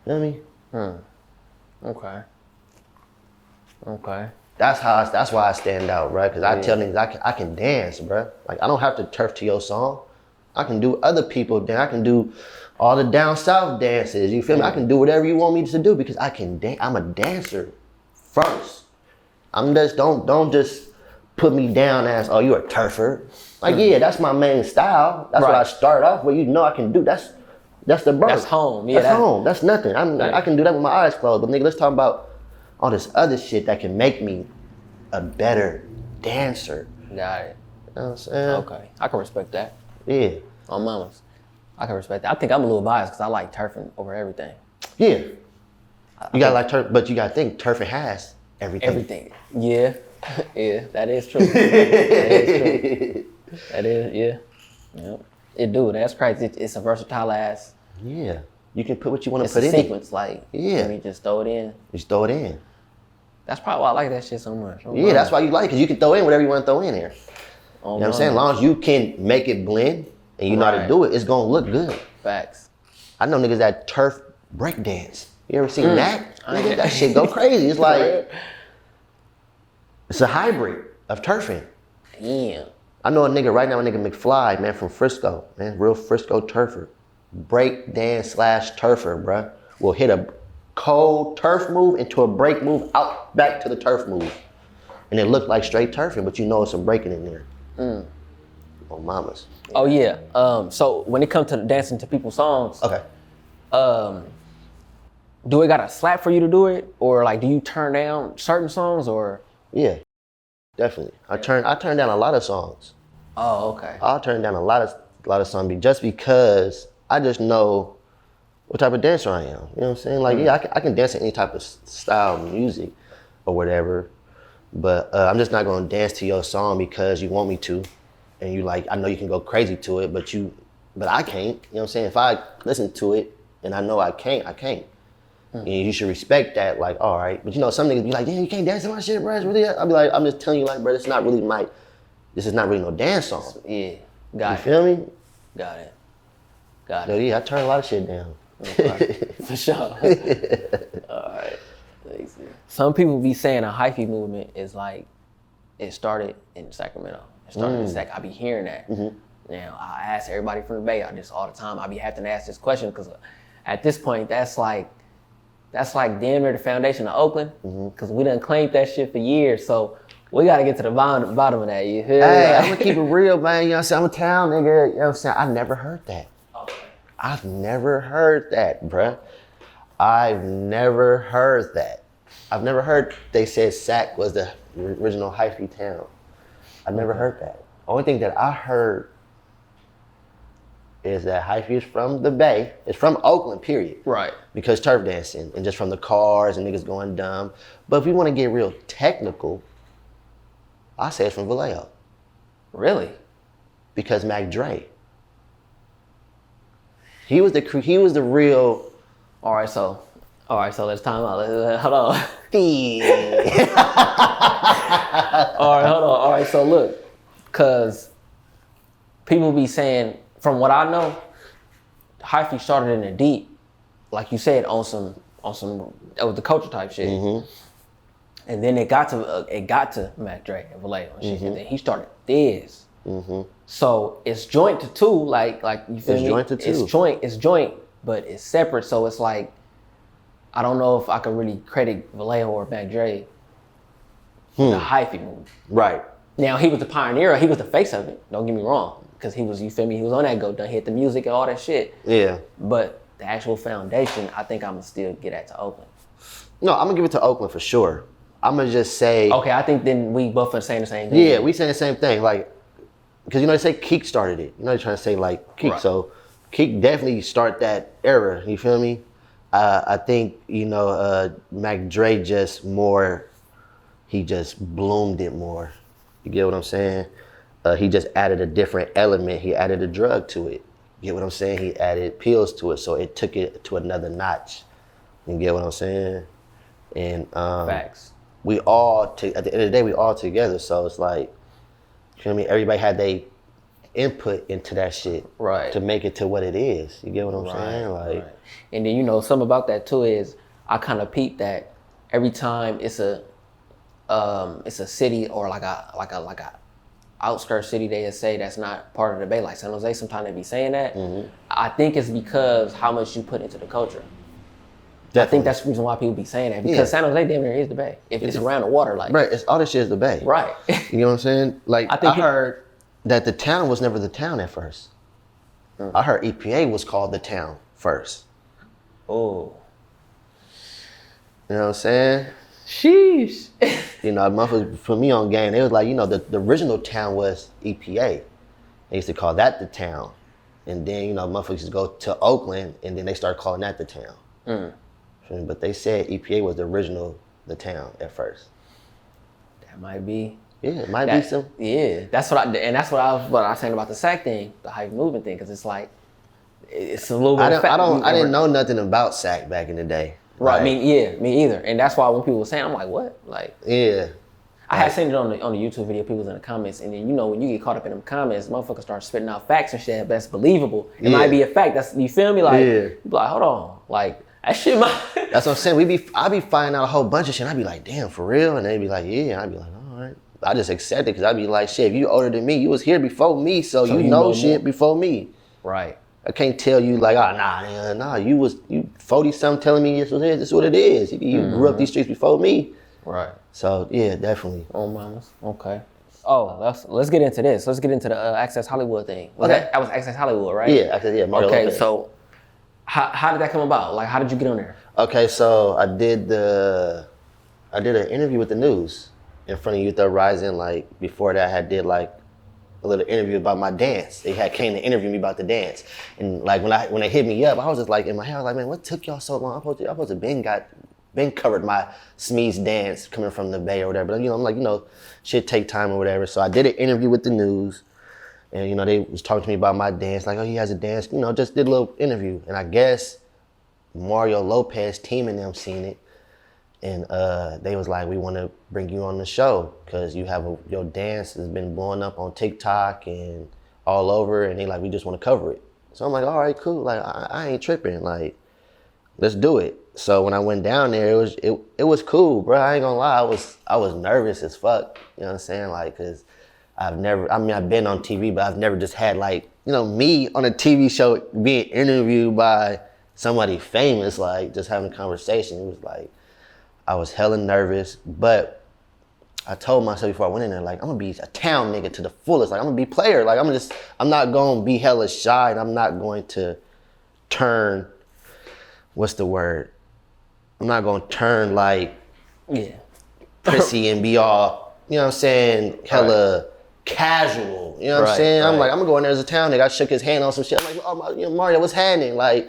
You know what I mean? Okay. That's why I stand out, bro. Cause I tell niggas I can dance, bro. Like I don't have to turf to your song. I can do other people dance. I can do all the down south dances. You feel me? I can do whatever you want me to do because I can dance. I'm a dancer first. I'm just don't just put me down as, oh, you're a turfer. Like, yeah, that's my main style. That's what I start off with. I can do. That's the birth. That's home. Yeah, that's home. That's nothing. I can do that with my eyes closed. But nigga, let's talk about all this other shit that can make me a better dancer. Got it. You know what I'm saying? Okay. I can respect that. Yeah. On mamas. I can respect that. I think I'm a little biased because I like turfing over everything. Yeah. You gotta like turf, but you gotta think turfing has everything. Everything. Yeah. Yeah, that is true. That is true. That is, yeah. Yep. It do. That's crazy. It's a versatile ass. Yeah. You can put what you want to It's put a in sequence, like, Yeah. and you just throw it in. Just throw it in. That's probably why I like that shit so much. Oh, Yeah, that's why you like it, because you can throw in whatever you want to throw in there. oh, You know what I'm saying? As long as you can make it blend and you know how to Right. do it, it's going to look good. Facts. I know niggas that turf breakdance. You ever seen that? Nigga, that shit go crazy. It's like, it's a hybrid of turfing. Damn. I know a nigga right now, a nigga McFly, man, from Frisco, man, real Frisco turfer. Break dance / turfer, bruh. Will hit a cold turf move into a break move out back to the turf move. And it looked like straight turfing, but you know it's some breaking in there. Oh, mamas. Oh yeah. So when it comes to dancing to people's songs, Okay. do it gotta slap for you to do it, or like do you turn down certain songs, or? Yeah, definitely. I turn down a lot of songs. Oh, okay. I'll turn down a lot of songs just because I just know what type of dancer I am. You know what I'm saying? Like, yeah, I can dance to any type of style of music or whatever, but I'm just not gonna dance to your song because you want me to, and you like, I know you can go crazy to it, but I can't. You know what I'm saying? If I listen to it and I know I can't. And you should respect that, like, all right. But you know, some niggas be like, damn, you can't dance to my shit, bro. It's really, I'll be like, I'm just telling you, like, bro, this is not really no dance song. Yeah. Got You it. feel me? Got it. Got So it. yeah, I turn a lot of shit down. For sure. All right. Some people be saying a hyphy movement is like, it started in Sacramento. It started in Sac. I be hearing that. Now, I ask everybody from the Bay all the time. I be having to ask this question because at this point, that's like damn near the foundation of Oakland, because we done claimed that shit for years. So we got to get to the bottom of that. You feel? Hey, I'm gonna keep it real, man. You know what I'm saying? I'm a town nigga. You know what I'm saying? I never heard that. Okay. I've never heard that, bruh. I've never heard that. I've never heard they said Sac was the original hyphy town. I never heard that. Only thing that I heard is that hyphy is from the Bay. It's from Oakland, period. Right. Because turf dancing and just from the cars and niggas going dumb. But if we want to get real technical, I say it's from Vallejo. Really? Because Mac Dre. He was the real. All right, so let's time out. Hold on. All right, hold on. All right, so look, cause people be saying, from what I know, hyphy started in the deep, like you said, on some that was the culture type shit, and then it got to Mac Dre and Vallejo and shit, and then he started this. So it's joint to two, like you feel me? It's joint to two. It's joint, but it's separate. So it's like, I don't know if I could really credit Vallejo or Mac Dre the hyphy move. Right. Now he was the pioneer, he was the face of it. Don't get me wrong, because he was, you feel me? He was on that go, done hit the music and all that shit. Yeah. But the actual foundation, I think I'm gonna still get that to Oakland. No, I'm gonna give it to Oakland for sure. I'm gonna just say. Okay, I think then we both are saying the same thing. Yeah, we saying the same thing. Like, because you know they say Keek started it. You know they're trying to say like Keek. Right. So Keek definitely start that era. You feel me? I think Mac Dre he just bloomed it more. You get what I'm saying? He just added a different element. He added a drug to it. You get what I'm saying? He added pills to it, so it took it to another notch. You get what I'm saying? And Facts. we all at the end of the day, we all together. So it's like, you feel me? Everybody had their input into that shit, Right. to make it to what it is. You get what I'm saying? Like, Right. And then something about that too is I kind of peep that every time it's a city or like a outskirt city they say that's not part of the Bay, like San Jose. Sometimes they be saying that. I think it's because how much you put into the culture. definitely. I think that's the reason why people be saying that, because San Jose damn near is the Bay. If it's around the water, like right, it's all this shit is the Bay. right. You know what I'm saying? Like, I heard that the town was never the town at first. I heard EPA was called the town first. Oh, You know what I'm saying? sheesh. Motherfuckers put me on game. They was like, the original town was EPA. They used to call that the town. And then, motherfuckers used to go to Oakland and then they start calling that the town. But they said EPA was the town at first. That might be. Yeah, it might be some. Yeah, that's what I was saying about the sack thing, the hype movement thing, because it's like, it's a little bit of fact. I didn't know nothing about sack back in the day. Right, Like, me either. And that's why when people were saying, I'm like, what? Like, yeah. I had seen it on the YouTube video, people was in the comments, and then, you know, when you get caught up in them comments, motherfuckers start spitting out facts and shit, but that's believable. It might be a fact. That's, you feel me? Like, you be like, hold on. Like, that shit might. That's what I'm saying. I be finding out a whole bunch of shit. I be like, damn, for real? And they be like, yeah. And I be like, all right. I just accept it because I be like, shit, if you older than me, you was here before me, so you know shit before me. Right. I can't tell you like, oh, nah, you 40-something telling me this is what it is. You grew up these streets before me. Right. So, yeah, definitely. Oh, mamas. Okay. Oh, let's get into this. Let's get into the Access Hollywood thing. That was Access Hollywood, right? Yeah, Mario Okay, Lopez. so how did that come about? Like, how did you get on there? Okay, so I did an interview with the news in front of Youth Uprising. Like, before that, I did like a little interview about my dance. They came to interview me about the dance. And like, when they hit me up, I was just like, in my head, I was like, man, what took y'all so long? I'm supposed to been covered my Smeeze dance coming from the Bay or whatever. But, you know, I'm like, you know, shit take time or whatever. So I did an interview with the news, and, you know, they was talking to me about my dance. Like, oh, he has a dance. You know, just did a little interview. And I guess Mario Lopez team and them seen it. And they was like, we want to bring you on the show because your dance has been blowing up on TikTok and all over. And they like, we just want to cover it. So I'm like, all right, cool. Like, I ain't tripping. Like, let's do it. So when I went down there, it was cool, bro. I ain't gonna lie, I was nervous as fuck. You know what I'm saying? Like, cause I've been on TV, but I've never just had like, you know, me on a TV show being interviewed by somebody famous, like just having a conversation. It was like, I was hella nervous, but I told myself before I went in there, like, I'm gonna be a town nigga to the fullest. Like, I'm gonna be player. Like, I'm not gonna be hella shy, and I'm not going to turn, what's the word? I'm not gonna turn like prissy and be all, you know what I'm saying, hella casual. You know what I'm saying? I'm like, I'm gonna go in there as a town nigga. I shook his hand on some shit. I'm like, oh, Mario, what's happening? Like,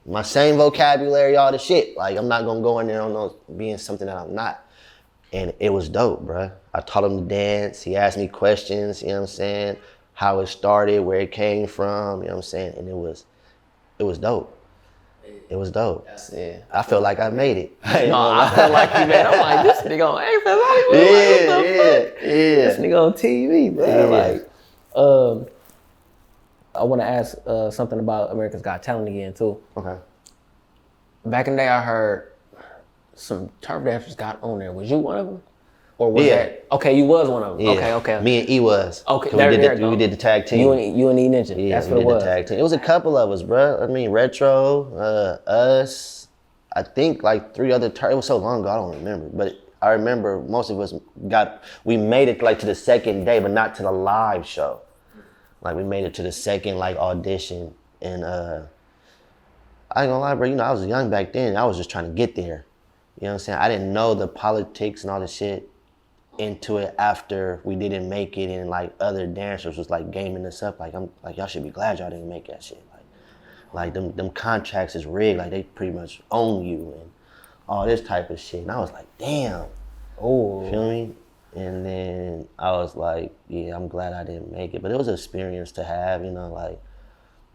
my same vocabulary, all the shit. Like, I'm not gonna go in there on those being something that I'm not. And it was dope, bruh. I taught him to dance. He asked me questions, you know what I'm saying? How it started, where it came from, you know what I'm saying? And it was dope. It was dope. Yeah. I felt like I made it. No, I felt like you, man. I'm like, this nigga on Access Hollywood. Yeah. This nigga on TV, man. Yeah. Like, I want to ask something about America's Got Talent again, too. Okay. Back in the day, I heard some turf dancers got on there. Was you one of them? Or was that? Okay, you was one of them. Yeah. Okay. Me and E was. Okay, we did the tag team. You and E Ninja. Yeah, that's what it was. The tag team. It was a couple of us, bro. I mean, Retro, us. I think like 3 other. It was so long ago, I don't remember. But I remember most of us we made it like to the second day, but not to the live show. Like, we made it to the second like audition, and I ain't gonna lie, bro. You know, I was young back then. I was just trying to get there. You know what I'm saying? I didn't know the politics and all the shit into it after we didn't make it, and like other dancers was like gaming us up. Like, I'm like, y'all should be glad y'all didn't make that shit. Like them contracts is rigged. Like, they pretty much own you and all this type of shit. And I was like, damn. Oh. Feel me? And then I was like, yeah, I'm glad I didn't make it. But it was an experience to have, you know, like,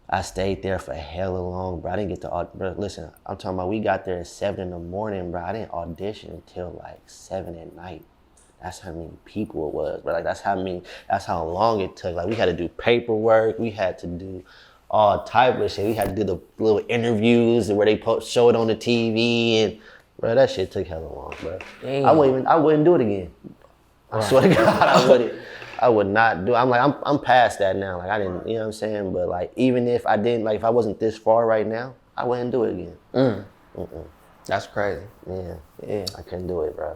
I stayed there for hella long, bro. I didn't get to, bro, listen, I'm talking about we got there at 7 in the morning, bro. I didn't audition until like 7 at night. That's how many people it was, bro. Like, that's how long it took. Like, we had to do paperwork. We had to do all type of shit. We had to do the little interviews where they show it on the TV, and bro, that shit took hella long, bro. Damn. I wouldn't do it again. I swear to God, I would not do. I'm like, I'm past that now. Like, I didn't, you know what I'm saying? But like, even if I didn't, like, if I wasn't this far right now, I wouldn't do it again. That's crazy. Yeah. I couldn't do it, bro.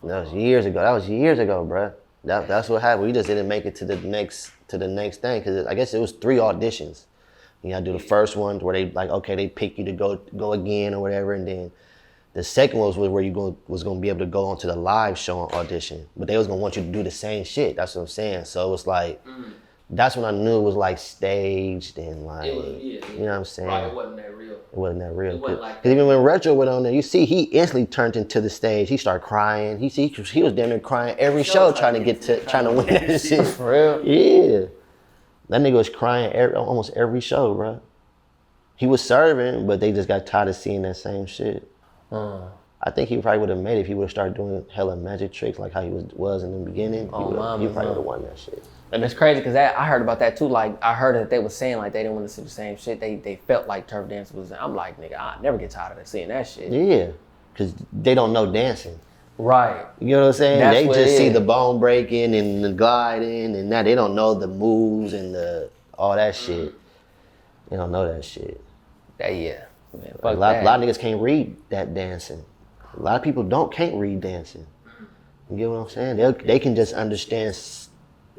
That was years ago, bro. That's what happened. We just didn't make it to the next thing, because I guess it was 3 auditions. You gotta do the first one where they like, okay, they pick you to go again or whatever, and then the second one was where you was gonna be able to go onto the live show and audition, but they was gonna want you to do the same shit. That's what I'm saying. So it was like, that's when I knew it was like staged and like, you know what I'm saying? Right, it wasn't that real. It wasn't that real. Because like even when Retro went on there, you see he instantly turned into the stage. He started crying. He was damn near crying every show trying to win that shit. For real? Yeah. That nigga was crying almost every show, bro. He was serving, but they just got tired of seeing that same shit. I think he probably would have made it if he would have started doing hella magic tricks like how he was in the beginning. He probably would have won that shit. And it's crazy because I heard about that too. Like I heard that they was saying like they didn't want to see the same shit. They felt like turf dance was. I'm like, nigga, I never get tired of seeing that shit. Yeah, because they don't know dancing. Right. You know what I'm saying? That's They what just it see is. the bone breaking and the gliding and that. They don't know the moves and all that shit. They don't know that shit. Yeah. Man, fuck Like, that. a lot of niggas can't read that dancing. A lot of people can't read dancing. You get what I'm saying? They can just understand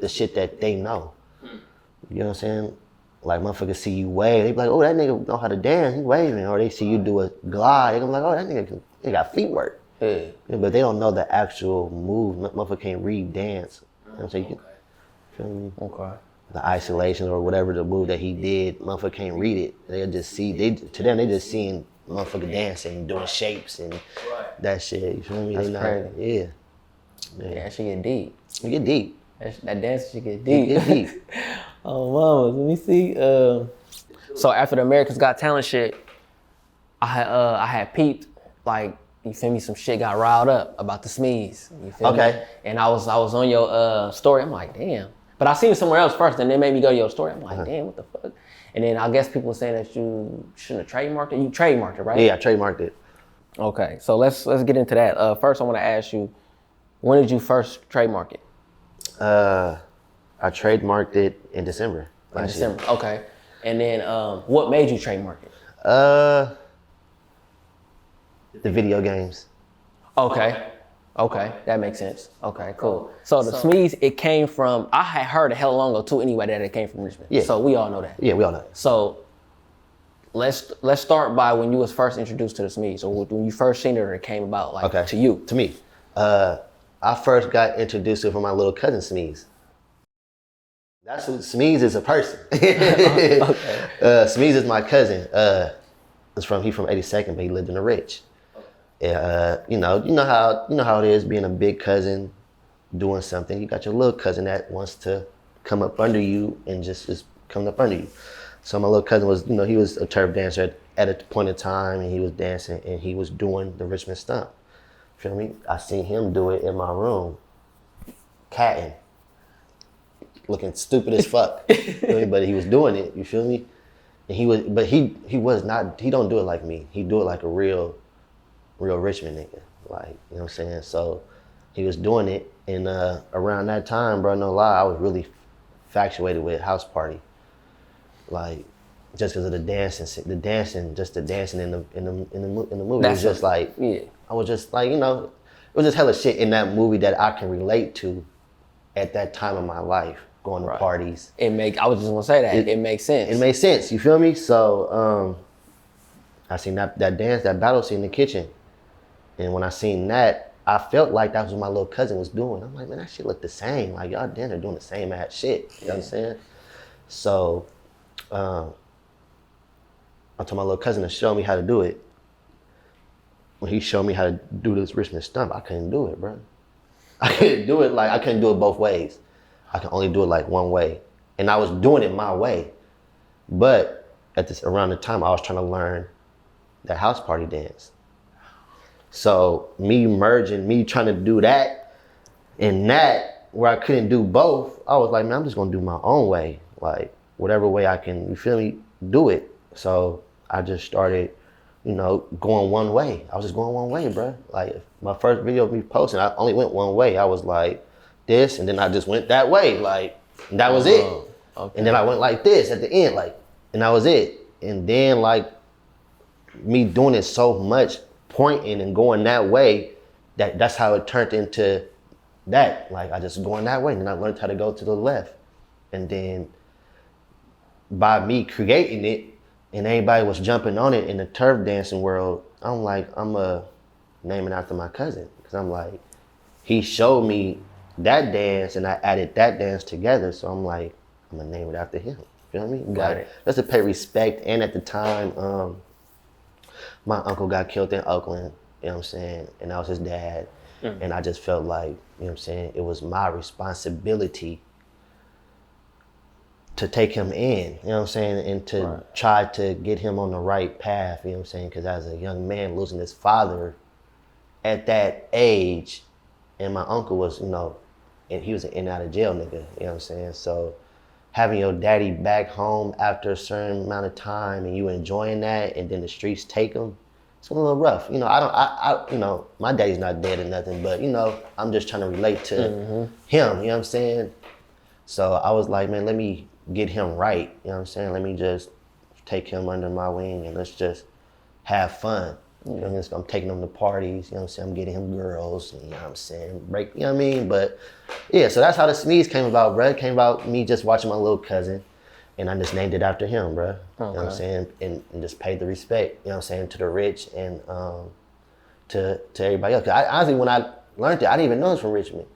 the shit that they know. You know what I'm saying? Like motherfuckers see you wave, they be like, oh, that nigga know how to dance, he waving. Or they see you do a glide, they gonna be like, oh, that nigga he got feet work. Yeah. But they don't know the actual move. Motherfucker can't read dance. You know what I'm saying? You feel me? Okay. The isolation or whatever the move that he did, motherfucker can't read it. They'll just see, to them, they just seeing motherfucker dancing, doing shapes and that shit. You feel me? That's crazy. Yeah. Yeah, that shit get deep. You get deep. That dance shit get deep. Get deep. Oh, mama, let me see. So after the America's Got Talent shit, I had peeped, like, you feel me, some shit got riled up about the Smeeze. You feel me? Okay. And I was on your story. I'm like, damn. But I seen it somewhere else first, and they made me go to your story. I'm like, damn, what the fuck? And then I guess people were saying that you shouldn't have trademarked it. You trademarked it, right? Yeah, I trademarked it. Okay, so let's get into that. First, I want to ask you, when did you first trademark it? I trademarked it in December. In December. Okay. And then what made you trademark it? The video games. Okay, that makes sense. Okay, cool. So the Smeeze, it came from, I had heard a hell long ago too anyway that it came from Richmond. Yeah. So we all know that. Yeah, we all know that. So let's start by when you was first introduced to the Smeeze, or when you first seen it or it came about, like, to you. To me. I first got introduced to it from my little cousin Smeeze. That's who Smeeze is, a person. Smeeze is my cousin. He's from 82nd, but he lived in the Rich. You know how it is being a big cousin doing something. You got your little cousin that wants to come up under you and just is coming up under you. So my little cousin was, he was a turf dancer at a point in time, and he was dancing and he was doing the Richmond stomp. Feel me? I seen him do it in my room, catting, looking stupid as fuck. Feel me? But he was doing it. You feel me? And he was not. He don't do it like me. He do it like a real Richmond nigga. Like, you know what I'm saying? So he was doing it, and around that time, bro, no lie, I was really infatuated with House Party. Like, just because of the dancing in the movie. It was just like, yeah. I was just like, it was just hella shit in that movie that I can relate to at that time of my life, going to parties. I was just gonna say that. It makes sense. It makes sense, you feel me? So I seen that dance, that battle scene in the kitchen. And when I seen that, I felt like that was what my little cousin was doing. I'm like, man, that shit look the same. Like, y'all damn are doing the same ass shit. You know what I'm saying? So I told my little cousin to show me how to do it. When he showed me how to do this Richmond stomp, I couldn't do it, bro. I couldn't do it both ways. I can only do it like one way. And I was doing it my way. But around the time, I was trying to learn that House Party dance. So me trying to do that and that, where I couldn't do both, I was like, man, I'm just gonna do my own way. Like, whatever way I can, you feel me, do it. So I just started, going one way. I was just going one way, bro. Like, my first video of me posting, I only went one way. I was like this, and then I just went that way. Like, and that was it. Okay. And then I went like this at the end, like, and that was it. And then, like, me doing it so much, pointing and going that way, that's how it turned into that. Like, I just going that way, and then I learned how to go to the left. And then by me creating it, and everybody was jumping on it in the turf dancing world, I'm naming after my cousin. Because I'm like, he showed me that dance, and I added that dance together. So I'm like, I'm gonna name it after him. You know what I mean? Got it. Just to pay respect. And at the time, my uncle got killed in Oakland, you know what I'm saying? And that was his dad. And I just felt like, you know what I'm saying, it was my responsibility to take him in, you know what I'm saying, and to try to get him on the right path, you know what I'm saying? Because as a young man losing his father at that age, and my uncle was, you know, and he was an in and out of jail nigga, you know what I'm saying? So having your daddy back home after a certain amount of time and you enjoying that, and then the streets take him, it's a little rough. You know, I you know, my daddy's not dead or nothing, but you know, I'm just trying to relate to him, you know what I'm saying? So I was like, man, let me get him right, you know what I'm saying? Let me just take him under my wing and let's just have fun. You know what I mean? I'm taking him to parties, you know what I'm saying? I'm getting him girls, you know what I'm saying? Break, you know what I mean? But yeah, so that's how the Smeeze came about, bro. It came about me just watching my little cousin, and I just named it after him, bro. Okay. You know what I'm saying? And just paid the respect, you know what I'm saying, to the rich and to everybody else. 'Cause I, honestly, when I learned it, I didn't even know it was from Richmond.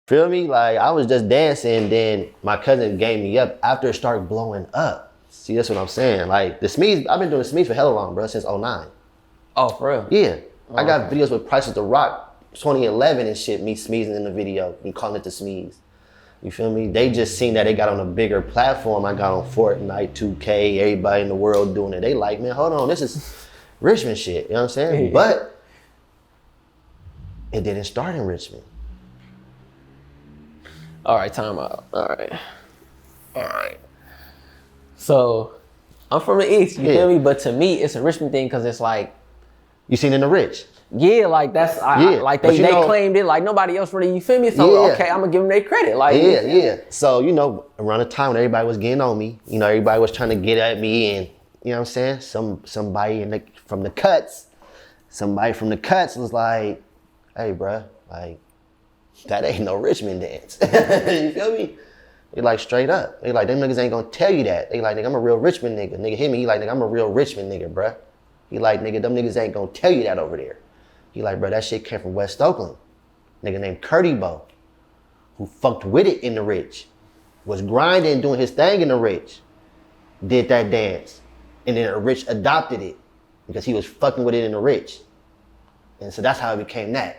Feel me? Like, I was just dancing, then my cousin gave me up after it started blowing up. See, that's what I'm saying. Like, the Smeeze, I've been doing the Smeeze for hella long, bro, since 09. Oh, for real? Yeah. I got videos with Prices the Rock, 2011 and shit, me smeezing in the video, me calling it the Smeeze. You feel me? They just seen that they got on a bigger platform. I got on Fortnite, 2K, everybody in the world doing it. They like, man, hold on, this is Richmond shit, you know what I'm saying? But it didn't start in Richmond. All right, time out. All right. So, I'm from the East, you feel me? But to me, it's a Richmond thing because it's like... You seen in the rich? Yeah, like that's... like they claimed it like nobody else really, you feel me? So, okay, I'm going to give them their credit. Like, yeah. So, you know, around the time when everybody was getting on me, you know, everybody was trying to get at me and, you know what I'm saying? Somebody from the cuts was like, hey, bruh, like, that ain't no Richmond dance. You feel me? They like straight up. They like, them niggas ain't gonna tell you that. They like, nigga, I'm a real Richmond nigga. Nigga hit me, he like, nigga, I'm a real Richmond nigga, bruh. He like, nigga, them niggas ain't gonna tell you that over there. He like, bruh, that shit came from West Oakland. Nigga named Curdy Bo, who fucked with it in the rich, was grinding, doing his thing in the rich, did that dance. And then the rich adopted it because he was fucking with it in the rich. And so that's how it became that.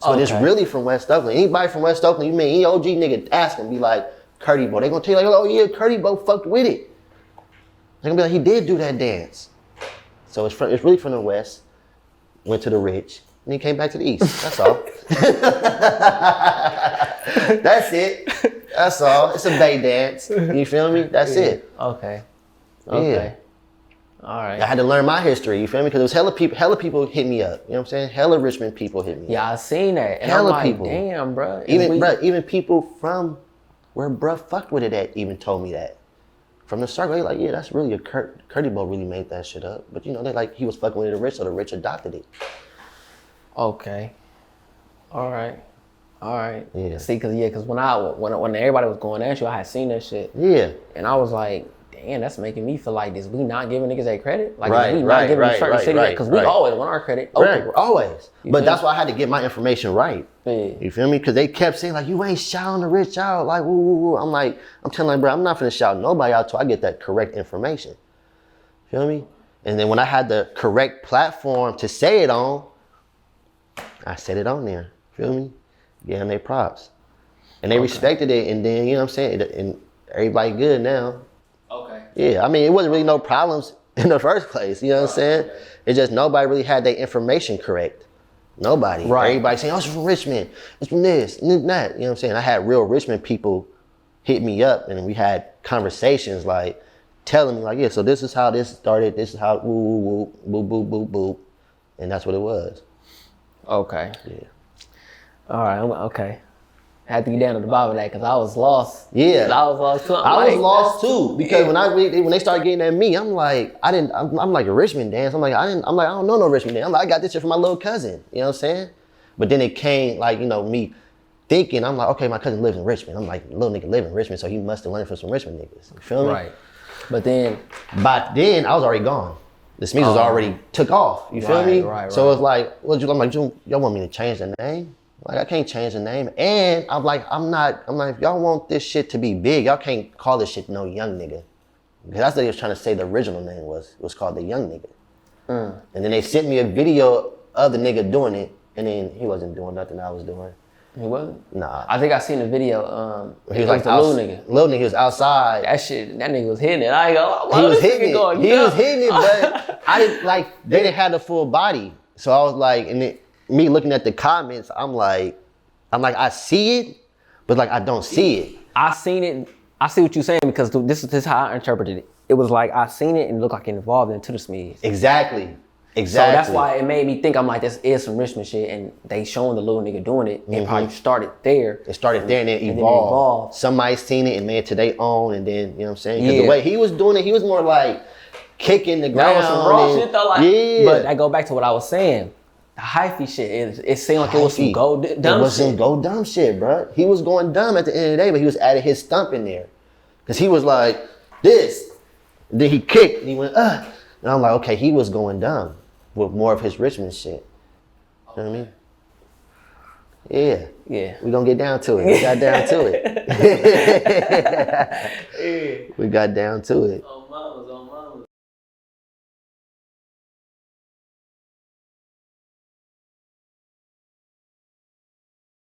So it's really from West Oakland. Anybody from West Oakland, you mean any OG nigga ask him, be like, Curdy Bo. They gonna tell you like, oh yeah, Curdy Bo fucked with it. They gonna be like, he did do that dance. So it's really from the West, went to the rich, and he came back to the East. That's all. That's it. That's all. It's a Bay dance. You feel me? That's it. Okay. Yeah. All right. I had to learn my history, you feel me? Because it was hella people hit me up. You know what I'm saying? Hella Richmond people hit me up. Yeah, I seen that. And Hella I'm like, people. damn, bro. Even people from where bruh fucked with it at even told me that. From the circle, they like, yeah, that's really Curdy Bo really made that shit up. But you know, they like, he was fucking with the rich, so the rich adopted it. Okay. All right. Yeah. See, cause when everybody was going at you, I had seen that shit. Yeah. And I was like, damn, that's making me feel like this. We not giving niggas their credit? Like, Right, we not right, giving right, certain right, shit right, because we right. always want our credit. Right, Okay. always. You But feel that's me? why I had to get my information right. Yeah. You feel me? Because they kept saying like, you ain't shouting the rich out. Like, woo, woo, woo. I'm telling like, bro, I'm not finna shout nobody out till I get that correct information. Feel me? And then when I had the correct platform to say it on, I said it on there. Feel me? Gave them their props. And they respected it, and then, you know what I'm saying? And everybody good now. Okay. Yeah, I mean, it wasn't really no problems in the first place, you know what I'm saying? Okay. It's just nobody really had their information correct. Nobody. Right. Everybody saying, oh, it's from Richmond, it's from this, and that, you know what I'm saying? I had real Richmond people hit me up, and we had conversations like, telling me like, yeah, so this is how this started, this is how, woo, woo, woo, boo, boo, boo, boo. And that's what it was. Okay. Yeah. All right, okay. I had to get down to the bottom of that because I was lost. Yeah. I was lost too. I was lost too because when they started getting at me, I'm like, I'm like a Richmond dance. I'm like, I don't know no Richmond dance. I'm like, I got this shit from my little cousin. You know what I'm saying? But then it came like, you know, me thinking, I'm like, okay, my cousin lives in Richmond. I'm like, little nigga live in Richmond, so he must have learned from some Richmond niggas. You feel me? Right. But then I was already gone. The Smeeze was already took off. You feel me? Right. So it's like, I'm like, y'all want me to change the name? Like, I can't change the name. And I'm like, if y'all want this shit to be big, y'all can't call this shit no young nigga. Because that's what they was trying to say the original name was. It was called the young nigga. And then they sent me a video of the nigga doing it, and then he wasn't doing nothing I was doing. He wasn't? Nah. I think I seen the video. He was like the little nigga. Little nigga, he was outside. That nigga was hitting it. I ain't gonna lie. He was hitting it. He was hitting it, but I didn't like. They didn't have the full body, so I was like, me looking at the comments, I'm like, I see it, but like I don't see it. I seen it. I see what you're saying because this is how I interpreted it. It was like I seen it and it looked like it evolved into the Smeeze. Exactly. So that's why it made me think, I'm like, this is some Richmond shit, and they showing the little nigga doing it. It probably started there. It started there and then evolved. Somebody seen it and made it to their own, and then, you know what I'm saying? Because the way he was doing it, he was more like kicking the ground. That was some raw shit though. Like, yeah. But I go back to what I was saying. The Hyphy shit, it seemed like it was some dumb shit. It was some go dumb shit, bro. He was going dumb at the end of the day, but he was adding his stump in there. Because he was like, this. And then he kicked and he went, And I'm like, okay, he was going dumb with more of his Richmond shit. You know what I mean? Yeah. Yeah. We gonna get down to it. We got down to it. We got down to it.